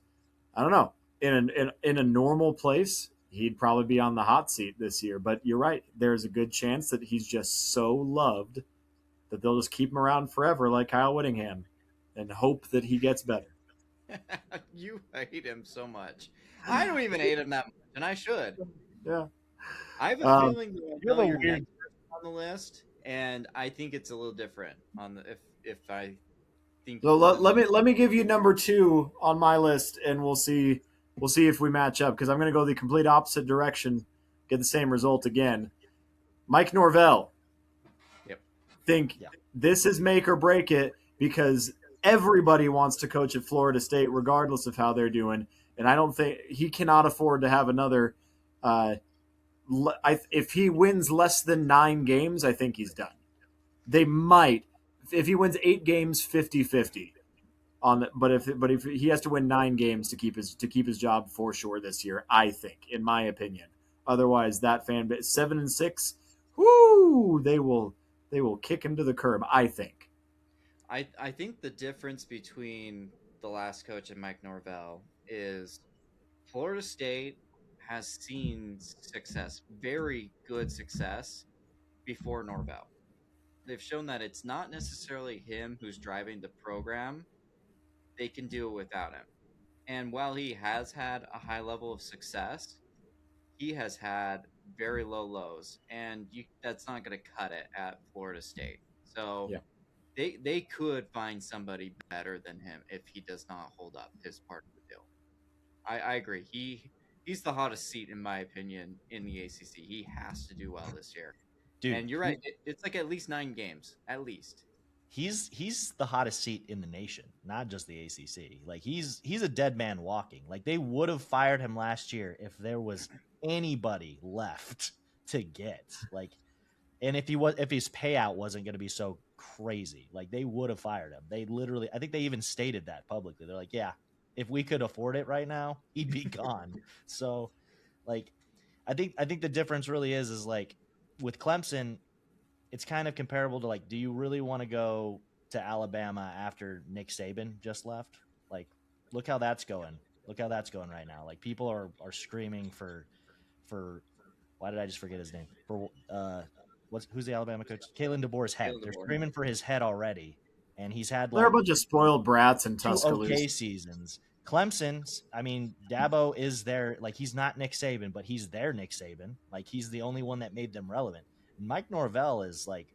I don't know, in a normal place, he'd probably be on the hot seat this year. But you're right, there's a good chance that he's just so loved that they'll just keep him around forever, like Kyle Whittingham, and hope that he gets better. You hate him so much. I don't even hate him that much, and I should. Yeah, I have a feeling that I know you're next on the list, and I think it's a little different on the if I think. So let me give you number 2 on my list, and we'll see if we match up, because I'm going to go the complete opposite direction, get the same result again. Mike Norvell. Yep. Think this is make or break it, because everybody wants to coach at Florida State regardless of how they're doing, and I don't think he cannot afford to have another. If he wins less than 9 games, I think he's done. They might, if he wins 8 games, 50-50 on. But if he has to win 9 games to keep his job for sure this year, I think, in my opinion. Otherwise, that fan base 7-6, whoo, they will They will kick him to the curb, I think. I think the difference between the last coach and Mike Norvell is Florida State has seen success, very good success, before Norvell. They've shown that it's not necessarily him who's driving the program. They can do it without him. And while he has had a high level of success, he has had very low lows, and that's not going to cut it at Florida State. So Yeah. they could find somebody better than him if he does not hold up his part of the deal. I agree. He's the hottest seat in my opinion in the ACC. He has to do well this year. Dude, and you're right. It's like at least 9 games, at least. He's the hottest seat in the nation, not just the ACC. Like he's a dead man walking. Like they would have fired him last year if there was anybody left to get. Like, and if his payout wasn't going to be so crazy, like they would have fired him. They literally, I think they even stated that publicly. They're like, yeah, if we could afford it right now, he'd be gone. So, like, I think the difference really is like with Clemson, it's kind of comparable to like, do you really want to go to Alabama after Nick Saban just left? Like, look how that's going. Look how that's going right now. Like people are screaming for why did I just forget his name? For who's the Alabama coach? Kalen DeBoer's head. They're screaming for his head already, and he's had They're a bunch of spoiled brats in 2 Tuscaloosa. okay seasons. Clemson's, I mean, Dabo is there. Like he's not Nick Saban, but he's their Nick Saban. Like he's the only one that made them relevant. Mike Norvell is like,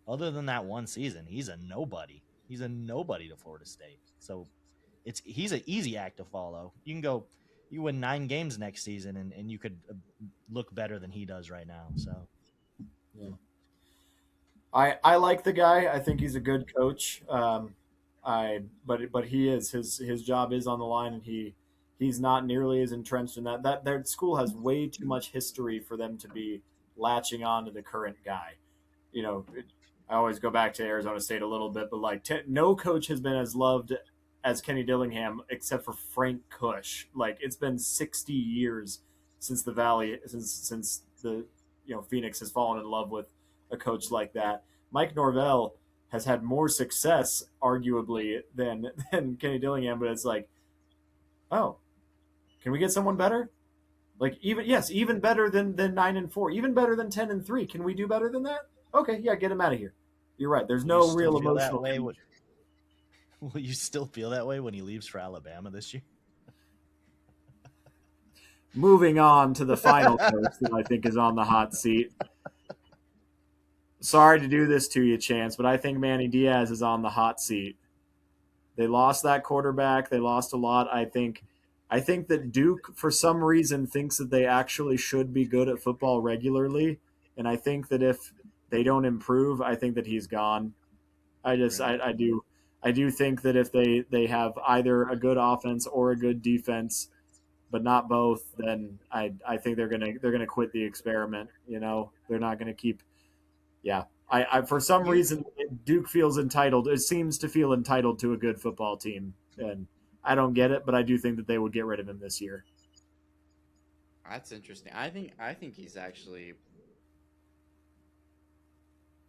other than that one season, he's a nobody. He's a nobody to Florida State. So he's an easy act to follow. You win 9 games next season, and you could look better than he does right now. So, yeah. I like the guy. I think he's a good coach. But he is his job is on the line, and he's not nearly as entrenched in that. Their school has way too much history for them to be latching on to the current guy. I always go back to Arizona State a little bit, but like no coach has been as loved as Kenny Dillingham except for Frank Kush. Like it's been 60 years since the Valley, since the Phoenix has fallen in love with a coach like that. Mike Norvell has had more success, arguably, than Kenny Dillingham, but it's like, oh, can we get someone better? Like even better than 9-4, even better than 10-3. Can we do better than that? Okay, yeah, get him out of here. You're right. There's no real emotional. Will you still feel that way when he leaves for Alabama this year? Moving on to the final coach that I think is on the hot seat. Sorry to do this to you, Chance, but I think Manny Diaz is on the hot seat. They lost that quarterback. They lost a lot. I think that Duke, for some reason, thinks that they actually should be good at football regularly. And I think that if they don't improve, I think that he's gone. I do think that if they have either a good offense or a good defense, but not both, then I think they're gonna quit the experiment. They're not gonna keep. Yeah, I for some reason Duke feels entitled. It seems to feel entitled to a good football team, and I don't get it, but I do think that they would get rid of him this year. That's interesting. I think he's actually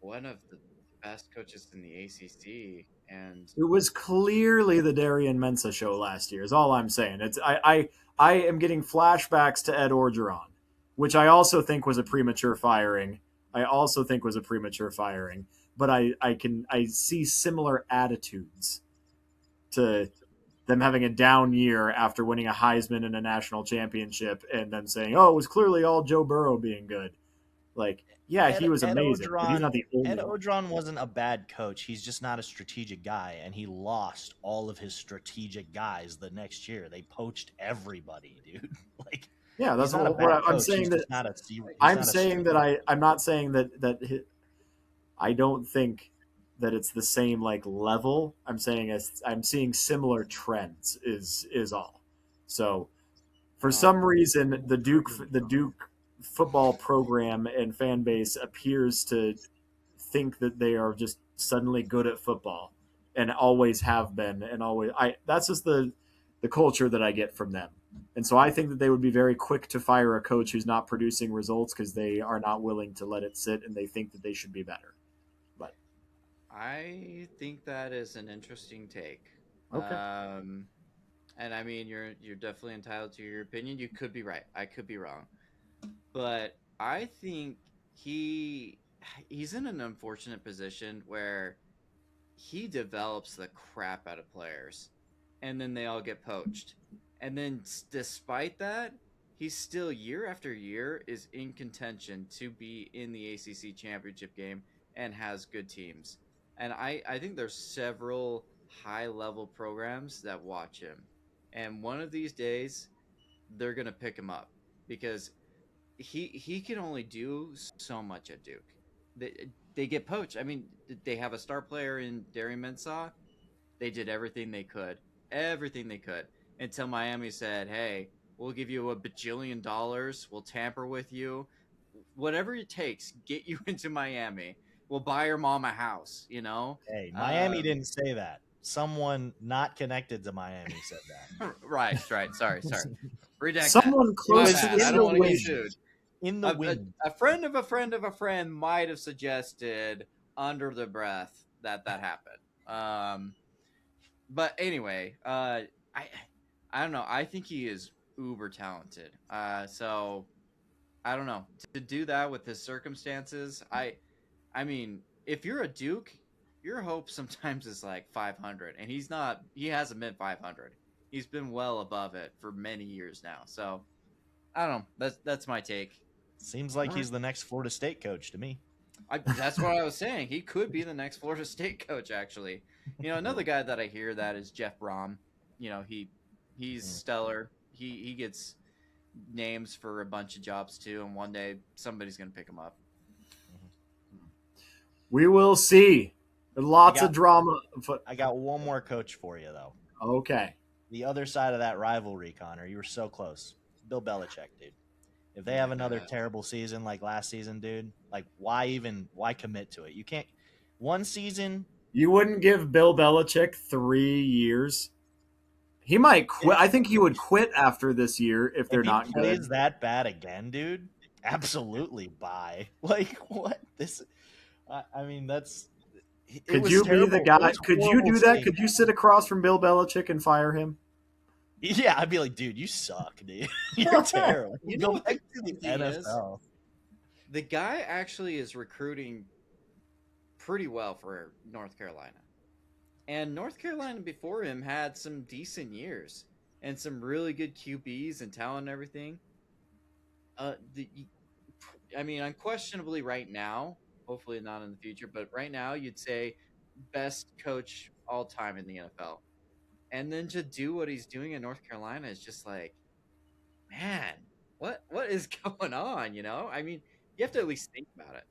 one of the best coaches in the ACC, and it was clearly the Darian Mensah show last year. Is all I'm saying. I am getting flashbacks to Ed Orgeron, which I also think was a premature firing. But I see similar attitudes to them having a down year after winning a Heisman and a national championship, and them saying, "Oh, it was clearly all Joe Burrow being good." Like, yeah, he was amazing. But he's not the only Ed Orgeron wasn't a bad coach. He's just not a strategic guy, and he lost all of his strategic guys the next year. They poached everybody, dude. Like, yeah, that's what I'm saying. I'm not saying that I don't think that it's the same like level. I'm saying I'm seeing similar trends is all. So for some reason, the Duke football program and fan base appears to think that they are just suddenly good at football and always have been, and always. That's just the culture that I get from them. And so I think that they would be very quick to fire a coach who's not producing results because they are not willing to let it sit and they think that they should be better. But I think that is an interesting take. Okay. And I mean, you're definitely entitled to your opinion. You could be right. I could be wrong. But I think he he's in an unfortunate position where he develops the crap out of players, and then they all get poached. And then, despite that, he still year after year is in contention to be in the ACC championship game and has good teams. And I think there's several high level programs that watch him, and one of these days they're gonna pick him up because he can only do so much at Duke. They get poached. I mean, they have a star player in Darian Mensah. They did everything they could, until Miami said, "Hey, we'll give you $1 bajillion. We'll tamper with you, whatever it takes. Get you into Miami. We'll buy your mom a house." Hey, Miami didn't say that. Someone not connected to Miami said that. Right. Sorry. Redact Someone that. close My bad. to I the don't want to get wind. sued. In the wind. A friend of a friend of a friend might have suggested under the breath that happened. But anyway, I don't know. I think he is uber talented. So I don't know, to do that with his circumstances. I mean, if you're a Duke, your hope sometimes is like 500, and he's not. He hasn't been 500. He's been well above it for many years now. So I don't know. That's my take. Seems like he's the next Florida State coach to me. That's what I was saying. He could be the next Florida State coach, actually. Another guy that I hear that is Jeff Brom. He's stellar. He gets names for a bunch of jobs too, and one day somebody's gonna pick him up. We will see. Lots of drama. I got one more coach for you, though. Okay. The other side of that rivalry, Connor, you were so close. Bill Belichick, dude. If they have another terrible season like last season, dude, like why commit to it? You can't. One season. You wouldn't give Bill Belichick 3 years. He might quit. I think he would quit after this year if they're not good. If he plays that bad again, dude, absolutely bye. Like what? I mean, that's. Could you be the guy? Could you do that? Could you sit across from Bill Belichick and fire him? Yeah, I'd be like, dude, you suck, dude. You're terrible. You Go know back what to the thing is? NFL. The guy actually is recruiting pretty well for North Carolina. And North Carolina before him had some decent years and some really good QBs and talent and everything. I mean, unquestionably right now, hopefully not in the future, but right now you'd say best coach all time in the NFL. And then to do what he's doing in North Carolina is just like, man, what is going on? I mean, you have to at least think about it.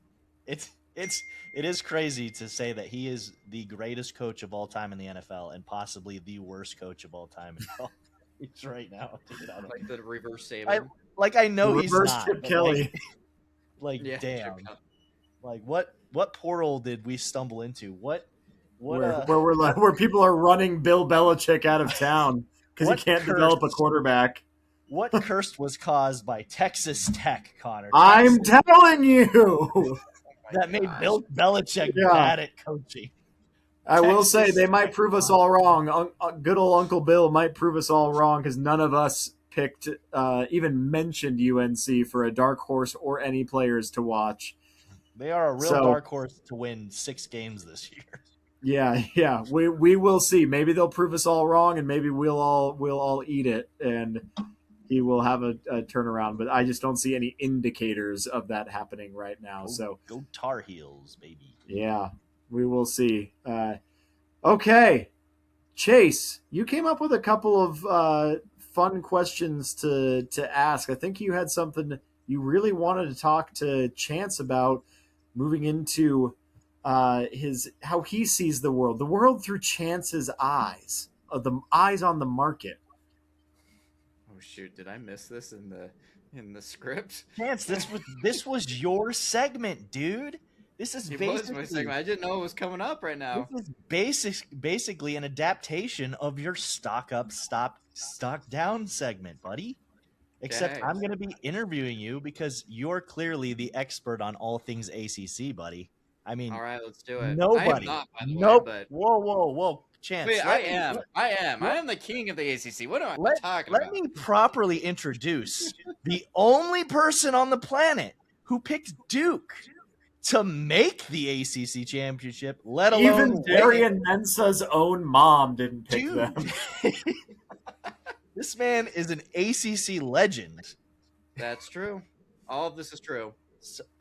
It is crazy to say that he is the greatest coach of all time in the NFL and possibly the worst coach of all time in college right now. Dude, Like the reverse Saban. I know he's Reverse not. Chip Kelly. Yeah, damn. Chip Kelly. Like what portal did we stumble into? Where people are running Bill Belichick out of town because he can't develop a quarterback. What curse was caused by Texas Tech, Connor? I'm telling you. That made Bill Belichick bad at coaching. I will say they might prove us all wrong. Good old Uncle Bill might prove us all wrong because none of us picked, even mentioned UNC for a dark horse or any players to watch. They are a real dark horse to win 6 games this year. Yeah. We will see. Maybe they'll prove us all wrong, and maybe we'll all eat it, and he will have a turnaround. But I just don't see any indicators of that happening right now. Go Tar Heels, baby. Yeah, we will see. Okay, Chase, you came up with a couple of fun questions to ask. I think you had something you really wanted to talk to Chance about moving into how he sees the world through Chance's eyes, the eyes on the market. Oh shoot! Did I miss this in the script? Chance, this was your segment, dude. This is was my segment. I didn't know it was coming up right now. This is basically an adaptation of your stock up, stock down segment, buddy. Except Okay. I'm going to be interviewing you because you're clearly the expert on all things ACC, buddy. I mean, All right, let's do it. I am nobody. not, by the way, Nope. but Whoa. Chance. wait, I am. I let- am the king of the ACC. What am I talking Let about? me properly introduce the only person on the planet who picked Duke to make the ACC championship, let alone Even win Darian Mensah's own mom didn't pick Dude. them. This man is an ACC legend. That's true. All of this is true.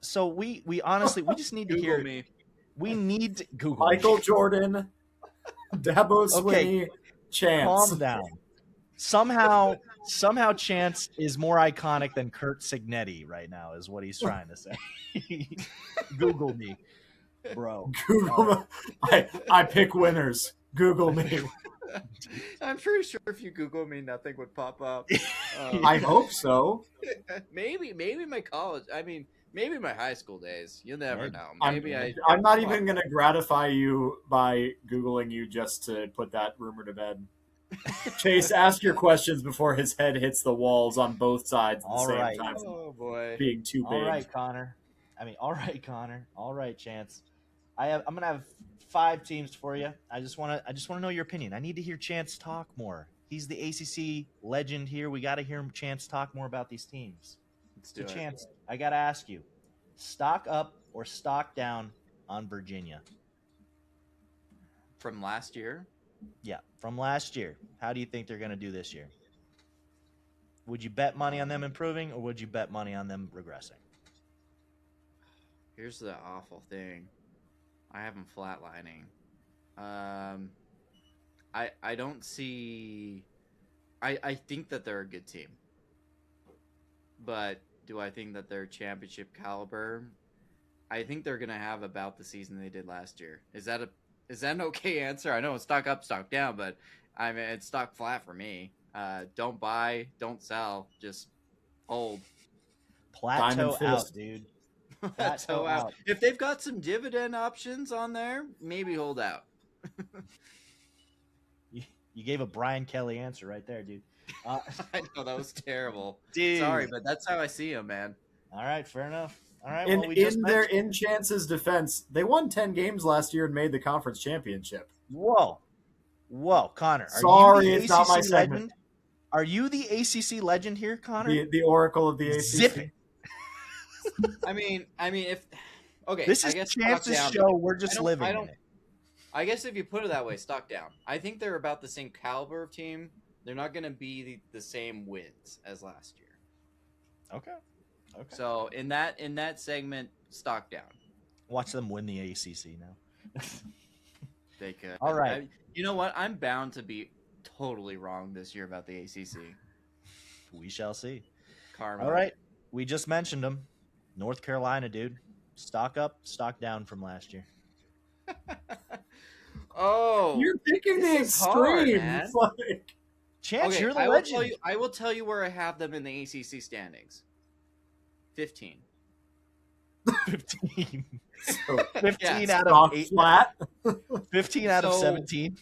So we honestly we just need to Google hear. me. We need to Google Michael me. Jordan, Dabo Swinney, Chance. Calm down. Somehow Chance is more iconic than Kurt Signetti right now, is what he's trying to say. Google me, bro. Google. I pick winners. Google me. I'm pretty sure if you Google me, nothing would pop up. I hope so. Maybe my college. I mean, maybe my high school days. You'll never know. I'm not even going to gratify you by Googling you just to put that rumor to bed. Chase, ask your questions before his head hits the walls on both sides at the same time. Oh boy, being too big. All right, Connor. All right, Chance. I'm gonna have 5 teams for you. I just want to know your opinion. I need to hear Chance talk more. He's the ACC legend here. We got to hear Chance talk more about these teams. let's do it. Chance, I got to ask you, stock up or stock down on Virginia? From last year, Yeah, from last year. How do you think they're going to do this year? Would you bet money on them improving, or would you bet money on them regressing? here's the awful thing. I have them flatlining. I don't see. I think that they're a good team, but do I think that they're championship caliber? I think they're gonna have about the season they did last year. Is that an okay answer? I know it's stock up, stock down, but I mean it's stock flat for me. Don't buy, don't sell, just hold. Plateau Diamond out, fist. dude. Plateau out. If they've got some dividend options on there, maybe hold out. You gave a Brian Kelly answer right there, dude. I know that was terrible. Dude. Sorry, but that's how I see him, man. All right, fair enough. All right, In Chance's defense, they won 10 games last year and made the conference championship. Whoa, Connor. Sorry, it's not my segment. legend? Are you the ACC legend here, Connor? The oracle of the ACC. Zip it. I mean, if okay, This I is guess Chance's stock down, show. but We're just living in it. I guess if you put it that way, stock down. I think they're about the same caliber of team. They're not going to be the same wins as last year. Okay. So in that segment, stock down. Watch them win the ACC now. They could. All right. You know what? I'm bound to be totally wrong this year about the ACC. We shall see. Karma. All right. We just mentioned them. North Carolina, dude. Stock up, stock down from last year. Oh, You're picking the this is hard, extreme. man. It's like, Chance, okay, you're the I will legend. tell you. I will tell you where I have them in the ACC standings. 15. 15. so, 15 Yeah, out stock of 8. flat. 15 out of So- 17.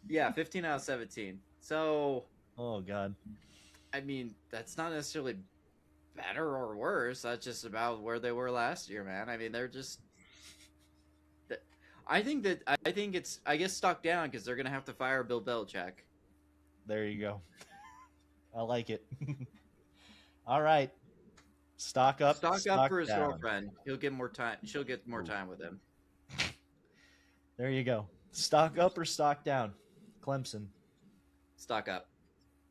Yeah, 15 out of 17. So, Oh, God. I mean, that's not necessarily better or worse. That's just about where they were last year, man. I mean, they're just. I think it's stock down because they're gonna have to fire Bill Belichick. There you go. I like it. All right. Stock up. Stock up for his down. girlfriend. He'll get more time. She'll get more time with him. There you go. Stock up or stock down? Clemson. Stock up,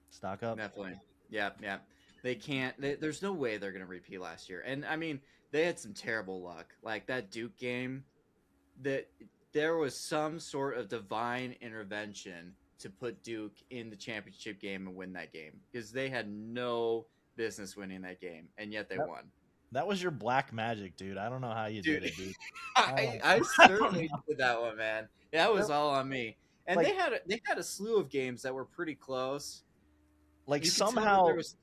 Stock up. definitely. Yeah. They can't. There's no way they're gonna repeat last year. And I mean, they had some terrible luck, like that Duke game. That there was some sort of divine intervention to put Duke in the championship game and win that game because they had no business winning that game, and yet they won. That was your black magic, dude. I don't know how you did it, dude. I certainly did that one, man. That was all on me. And Like- they had a slew of games that were pretty close. Like You could tell that somehow there was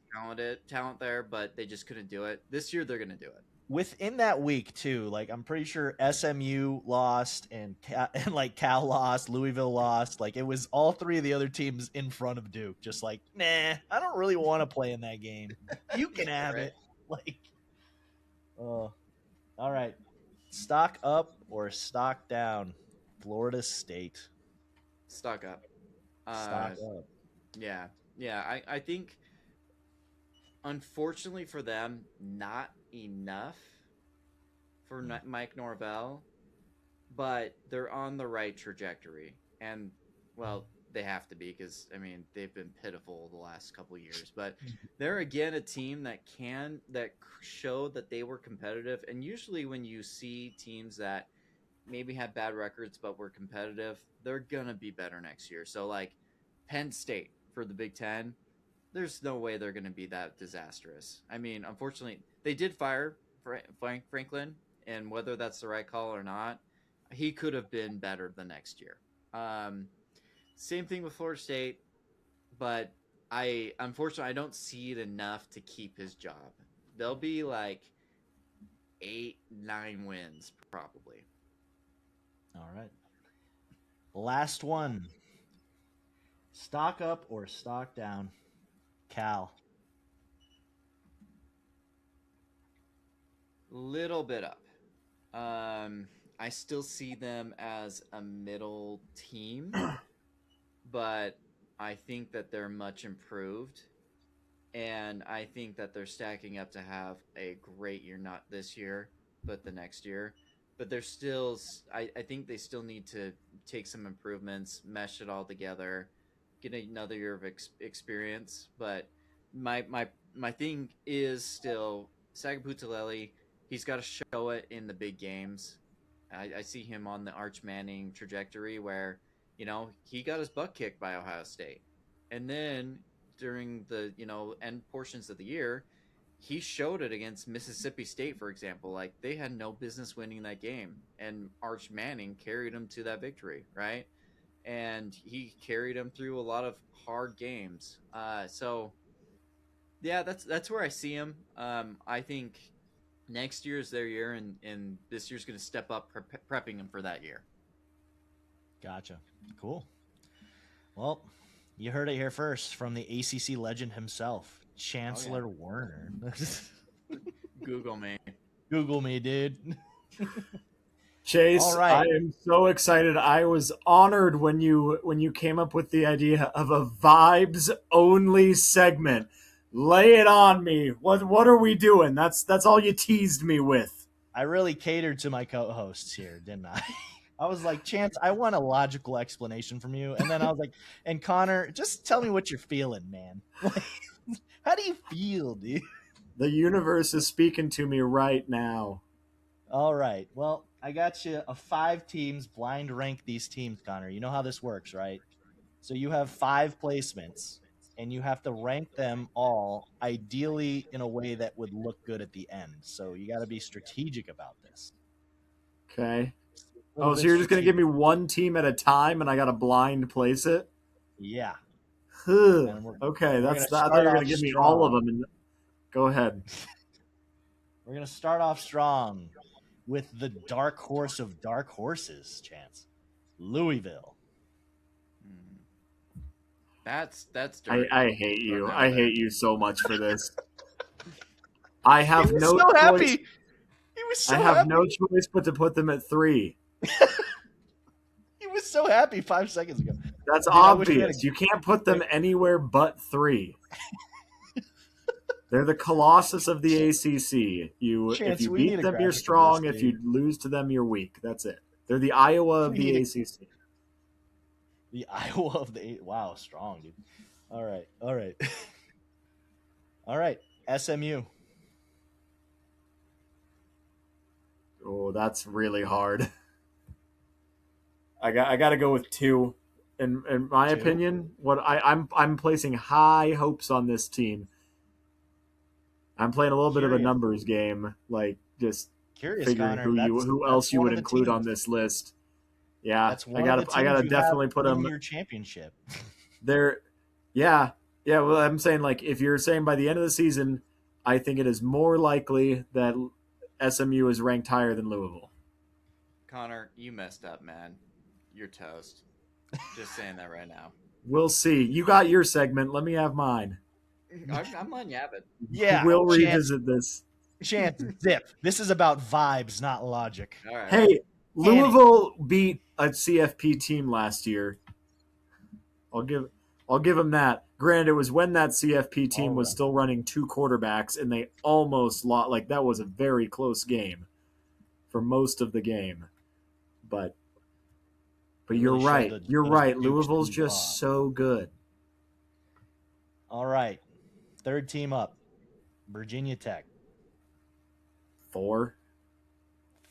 talent there, but they just couldn't do it. This year they're gonna do it. within that week too, like I'm pretty sure SMU lost and like Cal lost, Louisville lost. Like it was all 3 of the other teams in front of Duke. Just like, nah, I don't really want to play in that game. You can have Right. it. Like, all right. Stock up or stock down? Florida State. Stock up. Stock Uh, up. yeah, yeah. I think unfortunately for them, not enough for Mike Norvell, but they're on the right trajectory. And well, they have to be because I mean they've been pitiful the last couple of years. But they're again a team that showed that they were competitive. And usually when you see teams that maybe had bad records but were competitive, they're gonna be better next year. So like Penn State for the Big Ten, there's no way they're gonna be that disastrous. I mean, unfortunately, they did fire Franklin, and whether that's the right call or not, he could have been better the next year. Um, Same thing with Florida State, but I unfortunately I don't see it enough to keep his job. They'll be like 8, 9 wins probably. All right. Last one. Stock up or stock down? Cal. Little bit up. I still see them as a middle team, but I think that they're much improved, and I think that they're stacking up to have a great year, not this year, but the next year. But they're still, I think they still need to take some improvements, mesh it all together, get another year of experience. But my thing is still Sagaputaleli. He's got to show it in the big games. I see him on the Arch Manning trajectory where, he got his butt kicked by Ohio State. And then during the, end portions of the year, he showed it against Mississippi State, for example. Like, they had no business winning that game. And Arch Manning carried him to that victory, right? And he carried him through a lot of hard games. So, yeah, that's where I see him. I think next year is their year, and this year's going to step up prepping them for that year. Gotcha. Cool. Well, you heard it here first from the ACC legend himself, Chancellor Warner. Google me. Google me, dude. Chase, All right. I am so excited. I was honored when you came up with the idea of a vibes only segment. Lay it on me. What are we doing? That's all you teased me with. I really catered to my co-hosts here, didn't I? I was like, Chance, I want a logical explanation from you. And then I was like, and Connor, just tell me what you're feeling, man. Like, how do you feel, dude? The universe is speaking to me right now. All right. Well, I got you a 5 teams, blind rank these teams, Connor. You know how this works, right? So you have 5 placements, and you have to rank them all, ideally in a way that would look good at the end. So you got to be strategic about this. Okay. Oh, so you're just going to give me one team at a time, and I got to blind place it? Yeah. Okay, that's that. I thought you were going to give me all of them. And go ahead. We're going to start off strong with the dark horse of dark horses, Chance. Louisville. That's dirty. I hate you. I hate you so much for this. I have he was no so choice. Happy. He was so I have happy. no choice but to put them at 3. He was so happy 5 seconds ago. That's obvious. You can't put them anywhere but 3. They're the Colossus of the ACC. If you beat them, you're strong. If you lose to them, you're weak. That's it. They're the Iowa of the ACC. The Iowa of the wow, strong, dude. All right. All right. SMU. Oh, that's really hard. I got to go with 2. In my opinion, I'm placing high hopes on this team. I'm playing a little bit of a numbers game, like just figuring Connor, who else you would include on this list. Yeah, I gotta definitely put them your championship. Yeah. Well, I'm saying, like, if you're saying by the end of the season, I think it is more likely that SMU is ranked higher than Louisville. Connor, you messed up, man. You're toast. Just saying that right now. We'll see. You got your segment. Let me have mine. I'm letting you have it. Yeah, we'll revisit this. Chance, zip. This is about vibes, not logic. All right. Hey, Louisville beat a CFP team last year. I'll give them that. Granted, it was when that CFP team was still running 2 quarterbacks, and they almost lost. Like, that was a very close game for most of the game. But you're right. You're right. Louisville's just so good. All right. Third team up. Virginia Tech. 4.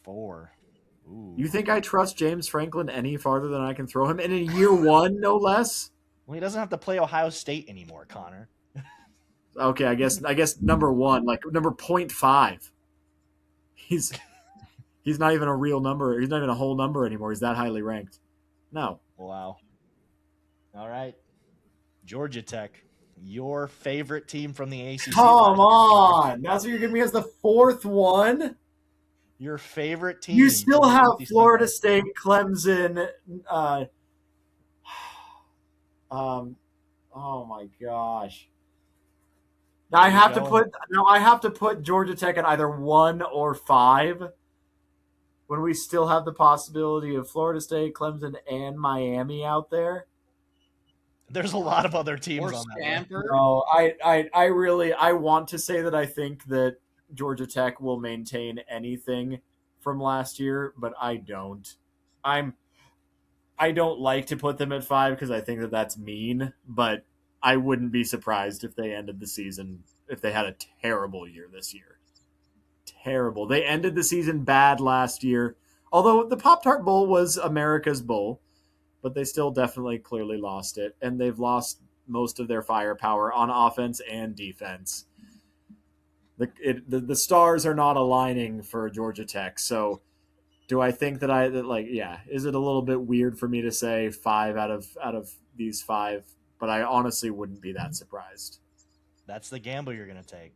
Ooh. You think I trust James Franklin any farther than I can throw him? And in year 1, no less? Well, he doesn't have to play Ohio State anymore, Connor. Okay, I guess number 1, like number 0.5. He's not even a real number. He's not even a whole number anymore. He's that highly ranked. No. Wow. All right. Georgia Tech, your favorite team from the ACC. Come on. That's what you're giving me as the 4th one? Your favorite team. You still have Florida State, Clemson. Oh my gosh. Now I have to put Georgia Tech at either 1 or 5 when we still have the possibility of Florida State, Clemson, and Miami out there. There's a lot of other teams Or on that. Stanford. No, I want to say that I think that Georgia Tech will maintain anything from last year, but I don't. I don't like to put them at 5 because I think that that's mean, but I wouldn't be surprised if they ended the season, if they had a terrible year this year. Terrible. They ended the season bad last year, although the Pop-Tart Bowl was America's Bowl, but they still definitely clearly lost it, and they've lost most of their firepower on offense and defense. The stars are not aligning for Georgia Tech, so do I think is it a little bit weird for me to say 5 out of these 5? But I honestly wouldn't be that surprised. That's the gamble you're going to take.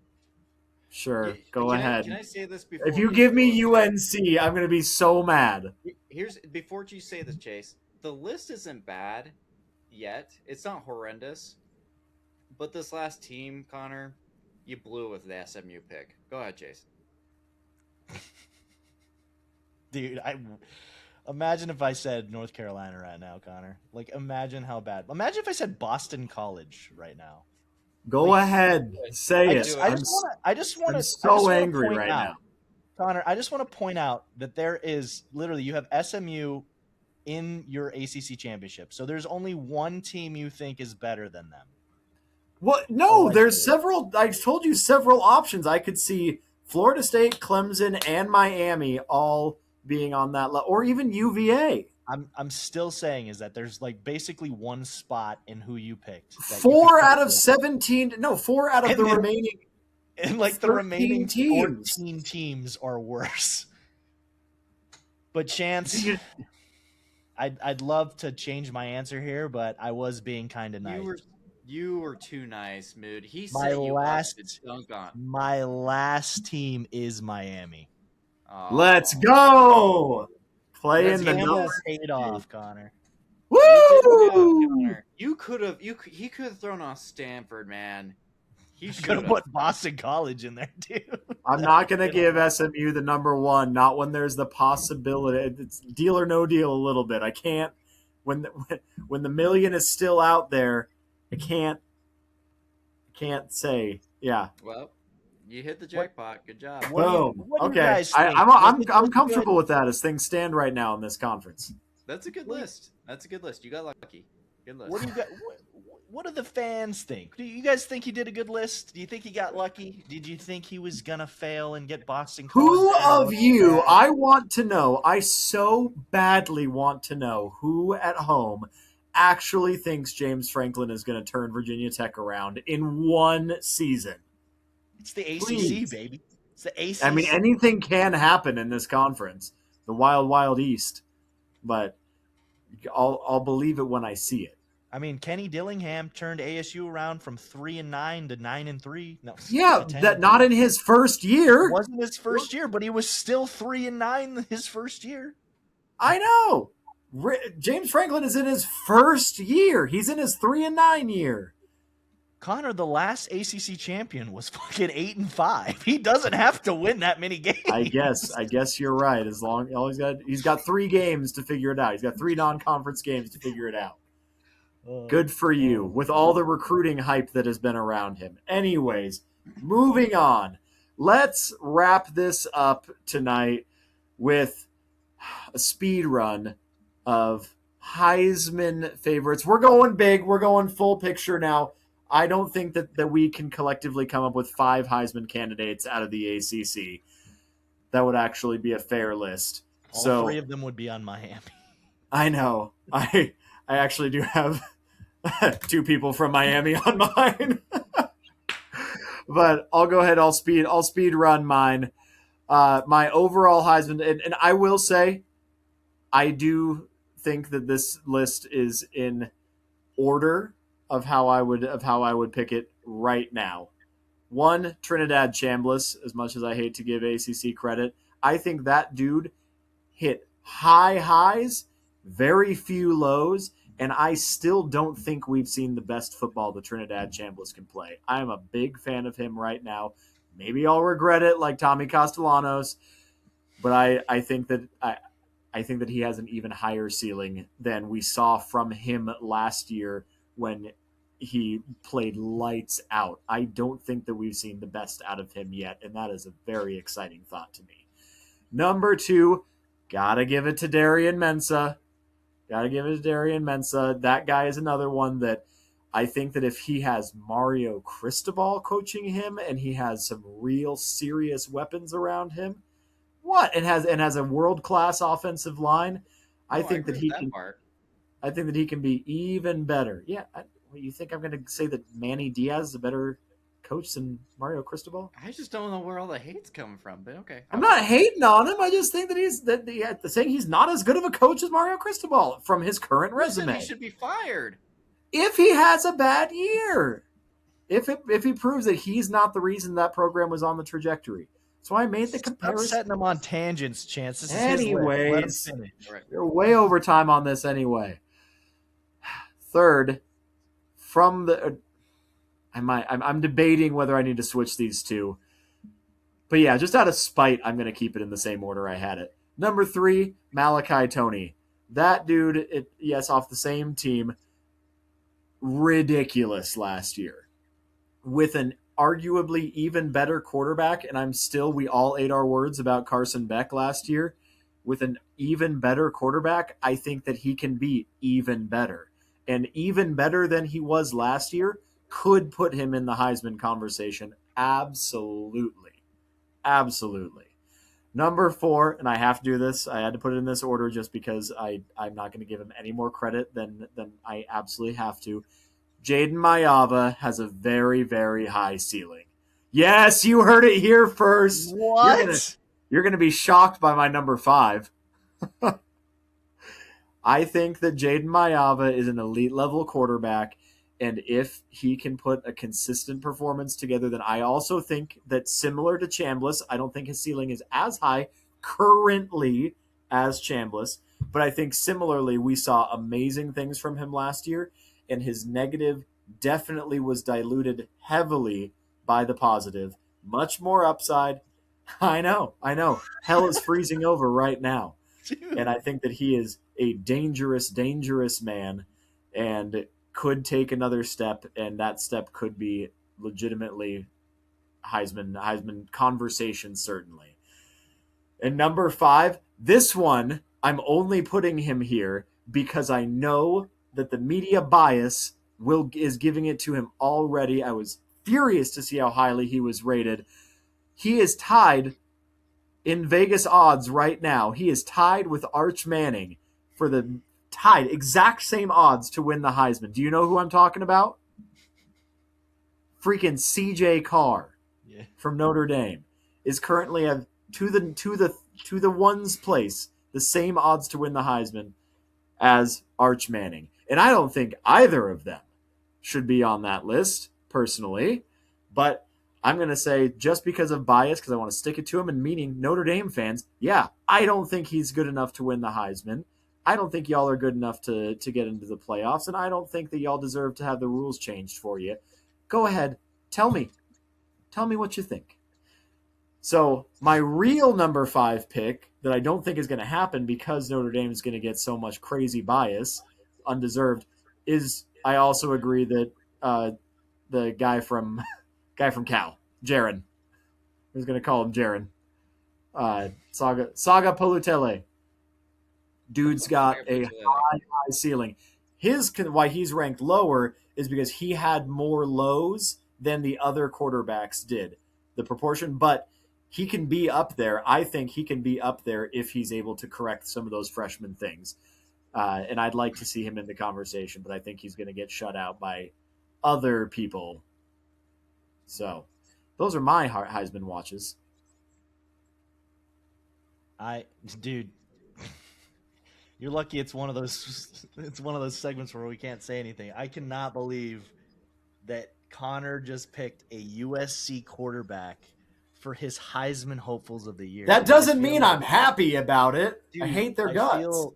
Sure, go ahead. Can I say this before? If you give me UNC, I'm going to be so mad. Before you say this, Chase, the list isn't bad yet. It's not horrendous. But this last team, Connor, you blew with the SMU pick. Go ahead, Chase. Dude, imagine if I said North Carolina right now, Connor. Like, imagine how bad. Imagine if I said Boston College right now. Go ahead, say it. I'm so angry right now. Connor, I just want to point out that there is literally, you have SMU in your ACC championship. So there's only one team you think is better than them. What? No, there's several. I told you several options. I could see Florida State, Clemson, and Miami all being on that level, or even UVA. I'm still saying is that there's like basically one spot in who you picked. 4 out of 17. No, 4 out of the remaining. And like the remaining teams. 14 teams are worse. But Chance, I'd love to change my answer here, but I was being kind of nice. You were too nice, Mood. He my said you last to dunk on. My last team is Miami. Oh. Let's go. Playing the numbers paid off, Connor. Woo! He could have thrown off Stanford, man. He should have put Boston College in there too. I'm not going to give SMU the number 1, not when there's the possibility. It's deal or no deal a little bit. I can't when the million is still out there. I can't say. Yeah. Well, you hit the jackpot. Good job. Boom. Okay. I'm comfortable with that as things stand right now in this conference. That's a good list. You got lucky. Good list. What do you got? What do the fans think? Do you guys think he did a good list? Do you think he got lucky? Did you think he was gonna fail and get Boston? Who of you? I want to know. I so badly want to know who at home actually thinks James Franklin is going to turn Virginia Tech around in one season. It's the ACC, Please. Baby. It's the ACC. I mean, anything can happen in this conference, the Wild Wild East, but I'll believe it when I see it. I mean, Kenny Dillingham turned ASU around from 3-9 to 9-3. No, yeah, that not in his first year. It wasn't his first year, but he was still 3-9 his first year. I know. James Franklin is in his first year. He's in his 3-9 year. Connor, the last ACC champion was fucking 8-5. He doesn't have to win that many games. I guess you're right. As long all he's got 3 games to figure it out. He's got 3 non-conference games to figure it out. Good for you, with all the recruiting hype that has been around him. Anyways, moving on. Let's wrap this up tonight with a speed run of Heisman favorites. We're going big. We're going full picture now. I don't think that we can collectively come up with 5 Heisman candidates out of the ACC. That would actually be a fair list. All 3 of them would be on Miami. I know. I actually do have 2 people from Miami on mine. But I'll go ahead. I'll speed run mine. My overall Heisman, and I will say, I do think that this list is in order of how I would pick it right now. 1, Trinidad Chambliss. As much as I hate to give ACC credit, I think that dude hit high highs, very few lows, and I still don't think we've seen the best football that Trinidad Chambliss can play. I am a big fan of him right now. Maybe I'll regret it like Tommy Castellanos, but I think that he has an even higher ceiling than we saw from him last year when he played lights out. I don't think that we've seen the best out of him yet, and that is a very exciting thought to me. Number 2, gotta give it to Darian Mensah. That guy is another one that I think that if he has Mario Cristobal coaching him and he has some real serious weapons around him, and has a world-class offensive line, I think that he can be even better. Yeah, you think I'm going to say that Manny Diaz is a better coach than Mario Cristobal? I just don't know where all the hate's coming from, but okay. I'm not hating on him. I just think that saying he's not as good of a coach as Mario Cristobal from his current resume. He should be fired if he has a bad year. If he proves that he's not the reason that program was on the trajectory. So I made the comparison. Stop setting him on tangents, Chance. This is anyways, his list. You're way over time on this anyway. 3rd, from the I'm debating whether I need to switch these 2. But yeah, just out of spite, I'm going to keep it in the same order I had it. Number 3, Malachi Toney. That dude, yes, off the same team, ridiculous last year. With an arguably even better quarterback, and we all ate our words about Carson Beck last year. With an even better quarterback, I think that he can be even better. And even better than he was last year could put him in the Heisman conversation. Absolutely. Number 4, and I have to do this. I had to put it in this order just because I'm not going to give him any more credit than I absolutely have to. Jaden Mayava has a very, very high ceiling. Yes, you heard it here first. What? You're going to be shocked by my number 5. I think that Jaden Mayava is an elite level quarterback, and if he can put a consistent performance together, then I also think that similar to Chambliss, I don't think his ceiling is as high currently as Chambliss, but I think similarly we saw amazing things from him last year, and his negative definitely was diluted heavily by the positive. Much more upside. I know. Hell is freezing over right now. Dude. And I think that he is a dangerous, dangerous man and could take another step, and that step could be legitimately Heisman conversation, certainly. And number 5, this one, I'm only putting him here because I know that the media bias is giving it to him already. I was furious to see how highly he was rated. He is tied in Vegas odds right now. He is tied with Arch Manning for the exact same odds to win the Heisman. Do you know who I'm talking about? Freaking CJ Carr from Notre Dame is currently at to the ones place the same odds to win the Heisman as Arch Manning. And I don't think either of them should be on that list, personally. But I'm going to say, just because of bias, because I want to stick it to him, and meaning Notre Dame fans, I don't think he's good enough to win the Heisman. I don't think y'all are good enough to get into the playoffs, and I don't think that y'all deserve to have the rules changed for you. Go ahead. Tell me what you think. So my real number 5 pick that I don't think is going to happen because Notre Dame is going to get so much crazy bias, undeserved, is I also agree that the guy from Cal, Jaron, I was going to call him Jaron, Saga Polutele. Dude's got a high ceiling. Why he's ranked lower is because he had more lows than the other quarterbacks did. The proportion, but he can be up there. I think he can be up there if he's able to correct some of those freshman things. And I'd like to see him in the conversation, but I think he's going to get shut out by other people. So those are my Heisman watches. Dude, you're lucky it's one of those segments where we can't say anything. I cannot believe that Connor just picked a USC quarterback for his Heisman hopefuls of the year. That doesn't mean I'm happy about it. Dude, I hate their guts.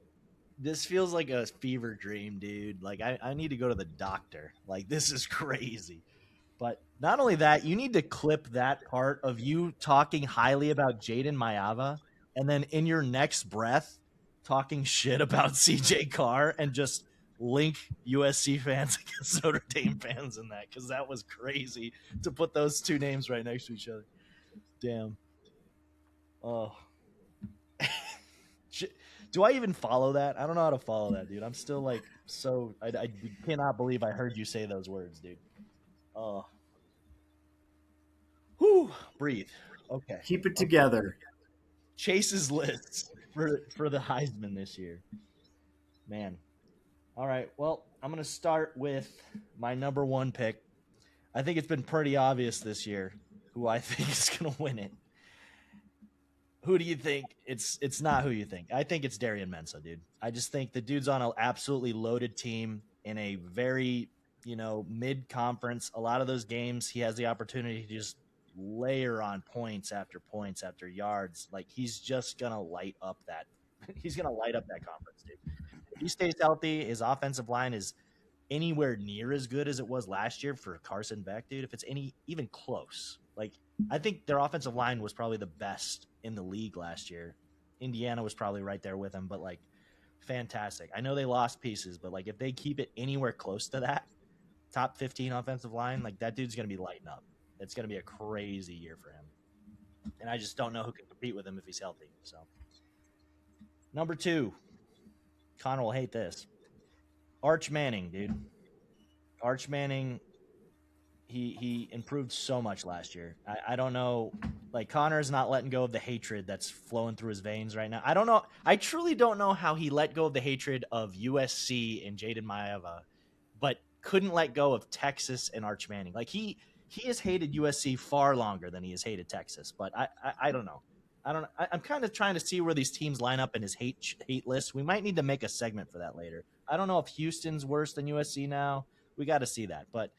This feels like a fever dream, dude. Like, I need to go to the doctor. Like, this is crazy. But not only that, you need to clip that part of you talking highly about Jaden Maiava, and then in your next breath, talking shit about CJ Carr, and just link USC fans against Notre Dame fans in that, because that was crazy to put those two names right next to each other. Damn. Oh. Do I even follow that? I don't know how to follow that, dude. I'm still like I cannot believe I heard you say those words, dude. Oh. Whew. Breathe. Okay. Keep it together. Chase's list for the Heisman this year. Man. All right. Well, I'm going to start with my number 1 pick. I think it's been pretty obvious this year who I think is going to win it. Who do you think? It's not who you think. I think it's Darian Mensah, dude. I just think the dude's on an absolutely loaded team in a very, mid-conference. A lot of those games, he has the opportunity to just layer on points after yards. Like, he's just going to light up that. He's going to light up that conference, dude. If he stays healthy, his offensive line is anywhere near as good as it was last year for Carson Beck, dude. If it's even close. Like, I think their offensive line was probably the best in the league last year. Indiana was probably right there with them, but like, fantastic. I know they lost pieces, but like, if they keep it anywhere close to that top 15 offensive line, like, that dude's going to be lighting up. It's going to be a crazy year for him. And I just don't know who can compete with him if he's healthy. So, number 2, Connor will hate this. Arch Manning, dude. Arch Manning, he improved so much last year. I don't know. Like, Connor's not letting go of the hatred that's flowing through his veins right now. I don't know. I truly don't know how he let go of the hatred of USC and Jaden Maiava, but couldn't let go of Texas and Arch Manning. Like, he has hated USC far longer than he has hated Texas, but I don't know. I'm kind of trying to see where these teams line up in his hate list. We might need to make a segment for that later. I don't know if Houston's worse than USC now. We got to see that, but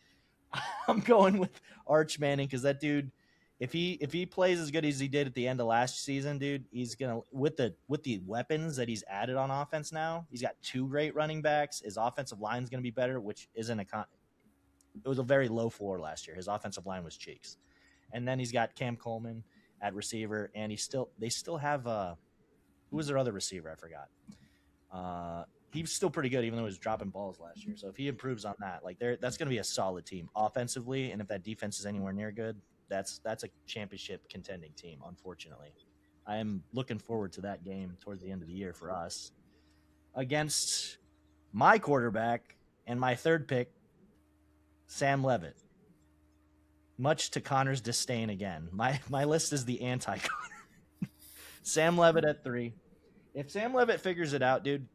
I'm going with Arch Manning because that dude, if he plays as good as he did at the end of last season, dude, he's gonna with the weapons that he's added on offense now. He's got 2 great running backs. His offensive line's gonna be better, which isn't it was a very low floor last year. His offensive line was cheeks, and then he's got Cam Coleman at receiver, and they still have who was their other receiver? I forgot. He was still pretty good, even though he was dropping balls last year. So if he improves on that, like, that's going to be a solid team offensively. And if that defense is anywhere near good, that's a championship contending team. Unfortunately, I am looking forward to that game towards the end of the year for us against my quarterback and my 3rd pick, Sam Leavitt. Much to Connor's disdain again. My list is the anti-Connor. Sam Leavitt at 3. If Sam Leavitt figures it out, dude,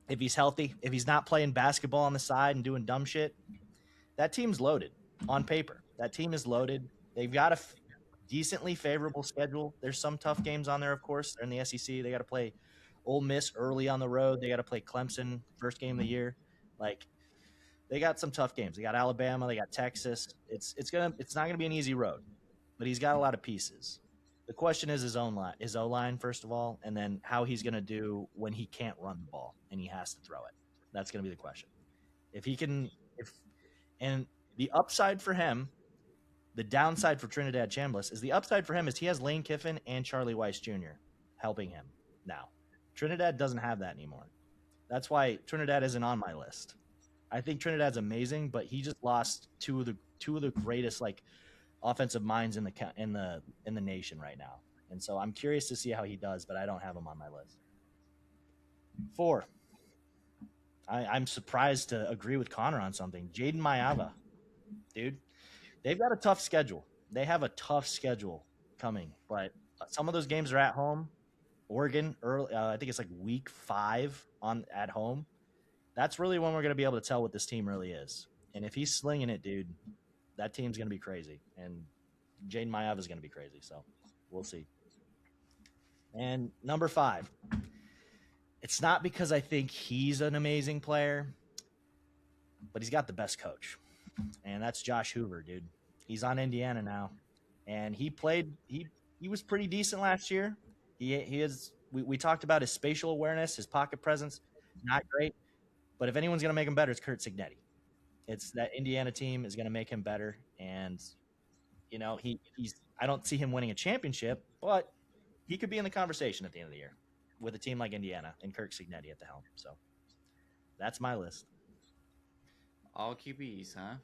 if he's healthy, if he's not playing basketball on the side and doing dumb shit, that team's loaded on paper. That team is loaded. They've got a decently favorable schedule. There's some tough games on there, of course. They're in the SEC. They got to play Ole Miss early on the road. They got to play Clemson first game of the year. Like, they got some tough games. They got Alabama. They got Texas. It's not gonna be an easy road, but he's got a lot of pieces. The question is his O-line, first of all, and then how he's going to do when he can't run the ball and he has to throw it. That's going to be the question. And The upside for him, the downside for Trinidad Chambliss is the upside for him is he has Lane Kiffin and Charlie Weiss Jr. helping him now. Trinidad doesn't have that anymore. That's why Trinidad isn't on my list. I think Trinidad's amazing, but he just lost two of the greatest like offensive minds in the nation right now. And so I'm curious to see how he does, but I don't have him on my list. 4. I'm surprised to agree with Connor on something. Jaden Mayava, dude, they've got a tough schedule. They have a tough schedule coming, but some of those games are at home. Oregon, early, I think it's like week 5 at home. That's really when we're going to be able to tell what this team really is. And if he's slinging it, dude, that team's going to be crazy. And Jaden Mayava is going to be crazy. So we'll see. And number 5. It's not because I think he's an amazing player, but he's got the best coach. And that's Josh Hoover, dude. He's on Indiana now. And he was pretty decent last year. We talked about his spatial awareness, his pocket presence, not great. But if anyone's going to make him better, it's Kurt Cignetti. It's that Indiana team is going to make him better. And, you know, I don't see him winning a championship, but he could be in the conversation at the end of the year with a team like Indiana and Kirk Cignetti at the helm. So that's my list. All QBs, huh?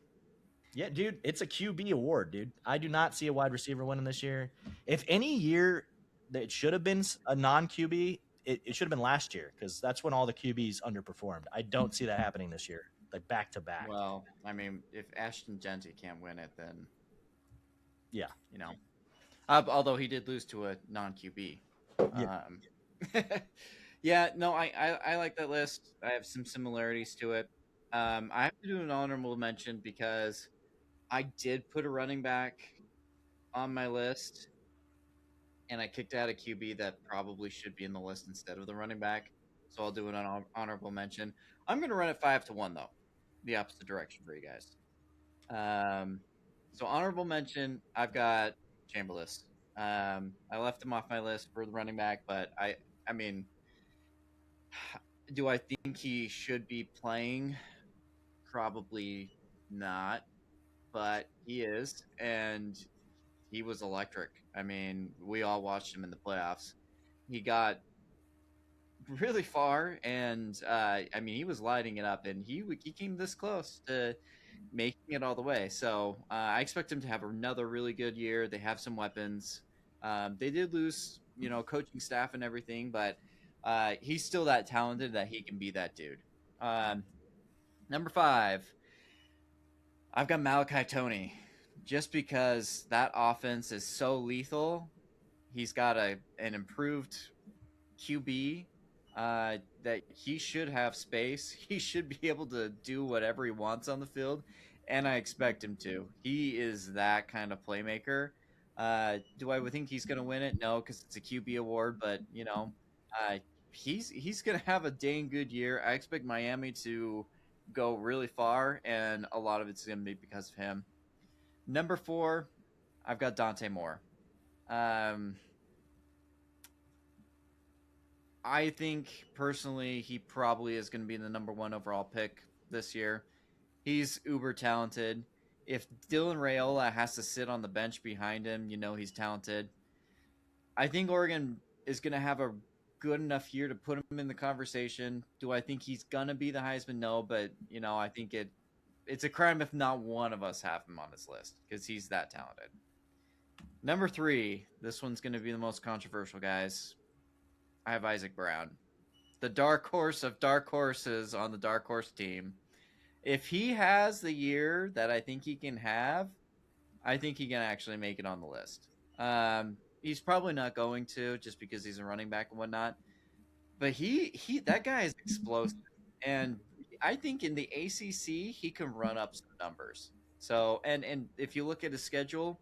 Yeah, dude, it's a QB award, dude. I do not see a wide receiver winning this year. If any year that it should have been a non-QB, it should have been last year because that's when all the QBs underperformed. I don't see that happening this year, like back to back. Well, I mean, if Ashton Genty can't win it, then yeah, you know. Although he did lose to a non-QB. Yeah. Yeah, no, I like that list. I have some similarities to it. I have to do an honorable mention because I did put a running back on my list, and I kicked out a QB that probably should be in the list instead of the running back. So I'll do an honorable mention. I'm going to run it 5-1 though, the opposite direction for you guys. So honorable mention, I've got Chambliss. I left him off my list for the running back, but I mean, do I think he should be playing? Probably not, but he is, and he was electric. I mean, we all watched him in the playoffs. He got really far, and I mean, he was lighting it up, and he came this close to making it all the way. So I expect him to have another really good year. They have some weapons. They did lose, coaching staff and everything, but he's still that talented that he can be that dude. Number 5, I've got Malachi Toney. Just because that offense is so lethal, he's got an improved QB that he should have space. He should be able to do whatever he wants on the field, and I expect him to. He is that kind of playmaker. Do I think he's going to win it? No, because it's a QB award, but, he's going to have a dang good year. I expect Miami to go really far, and a lot of it's going to be because of him. Number 4, I've got Dante Moore. I think personally he probably is going to be the number 1 overall pick this year. He's uber talented. If Dylan Raiola has to sit on the bench behind him, he's talented. I think Oregon is going to have a good enough year to put him in the conversation. Do I think he's going to be the Heisman? No, but, I think it's a crime if not one of us have him on his list because he's that talented. Number 3, this one's going to be the most controversial, guys. I have Isaac Brown, the dark horse of dark horses on the dark horse team. If he has the year that I think he can have, I think he can actually make it on the list. He's probably not going to just because he's a running back and whatnot. But that guy is explosive. And I think in the ACC, he can run up some numbers. So, and if you look at his schedule,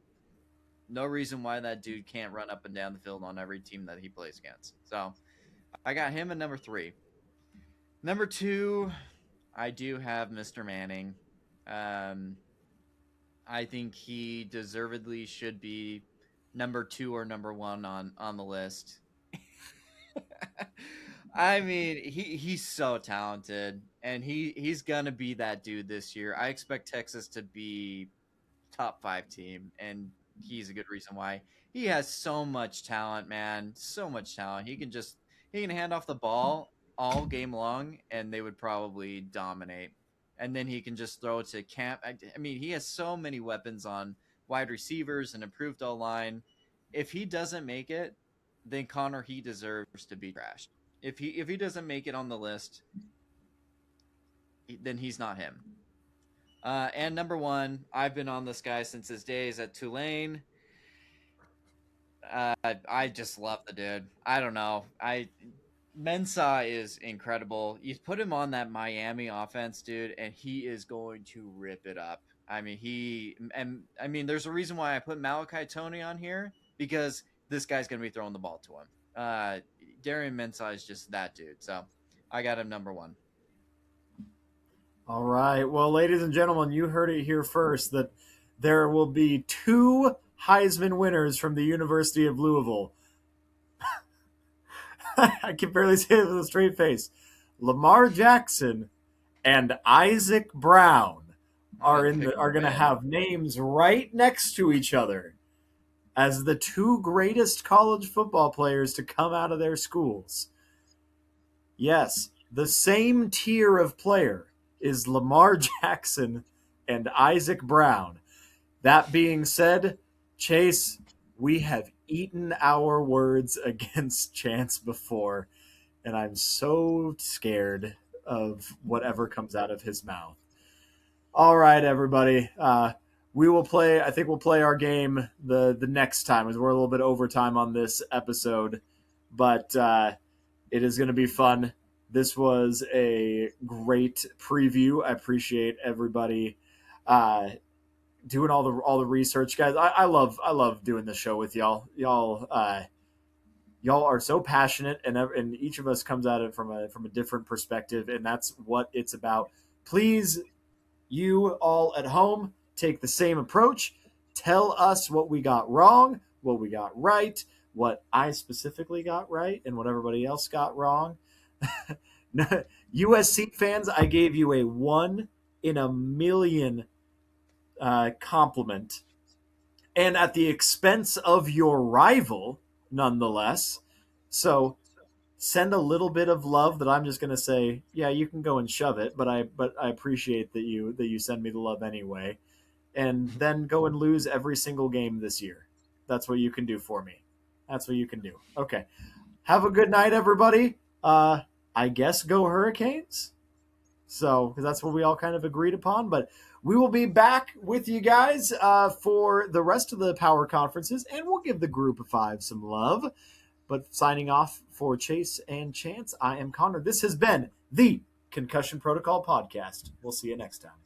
no reason why that dude can't run up and down the field on every team that he plays against. So, I got him at number 3. Number 2, I do have Mr. Manning. I think he deservedly should be number 2 or number 1 on the list. I mean, he's so talented, and he's gonna be that dude this year. I expect Texas to be top 5 team, and he's a good reason why. He has so much talent, man. So much talent. He can hand off the ball all game long, and they would probably dominate. And then he can just throw it to Camp. I mean, he has so many weapons on wide receivers and improved O line. If he doesn't make it, then Connor, he deserves to be trashed. If he doesn't make it on the list, then he's not him. And number one, I've been on this guy since his days at Tulane. I just love the dude. I don't know. Mensah is incredible. You put him on that Miami offense, dude, and he is going to rip it up. I mean, there's a reason why I put Malachi Tony on here, because this guy's going to be throwing the ball to him. Darian Mensah is just that dude. So I got him number one. All right. Well, ladies and gentlemen, you heard it here first that there will be 2 Heisman winners from the University of Louisville. I can barely say it with a straight face. Lamar Jackson and Isaac Brown are going to have names right next to each other as the 2 greatest college football players to come out of their schools. Yes, the same tier of player is Lamar Jackson and Isaac Brown. That being said, Chase, we have eaten our words against Chance before, and I'm so scared of whatever comes out of his mouth. All right, everybody. We will play. I think we'll play our game the next time, as we're a little bit overtime on this episode, but it is going to be fun. This was a great preview. I appreciate everybody doing all the research, guys. I love doing the show with y'all. Y'all are so passionate, and each of us comes at it from a different perspective, and that's what it's about. Please, you all at home, take the same approach. Tell us what we got wrong, what we got right, what I specifically got right, and what everybody else got wrong. USC fans, I gave you a 1 in a million compliment, and at the expense of your rival, nonetheless. So send a little bit of love that I'm just going to say, yeah, you can go and shove it, but I appreciate that you send me the love anyway, and then go and lose every single game this year. That's what you can do for me. That's what you can do. Okay. Have a good night, everybody. I guess go Hurricanes. So, because that's what we all kind of agreed upon. But we will be back with you guys for the rest of the power conferences, and we'll give the group of 5 some love. But signing off for Chase and Chance, I am Connor. This has been the Concussion Protocol Podcast. We'll see you next time.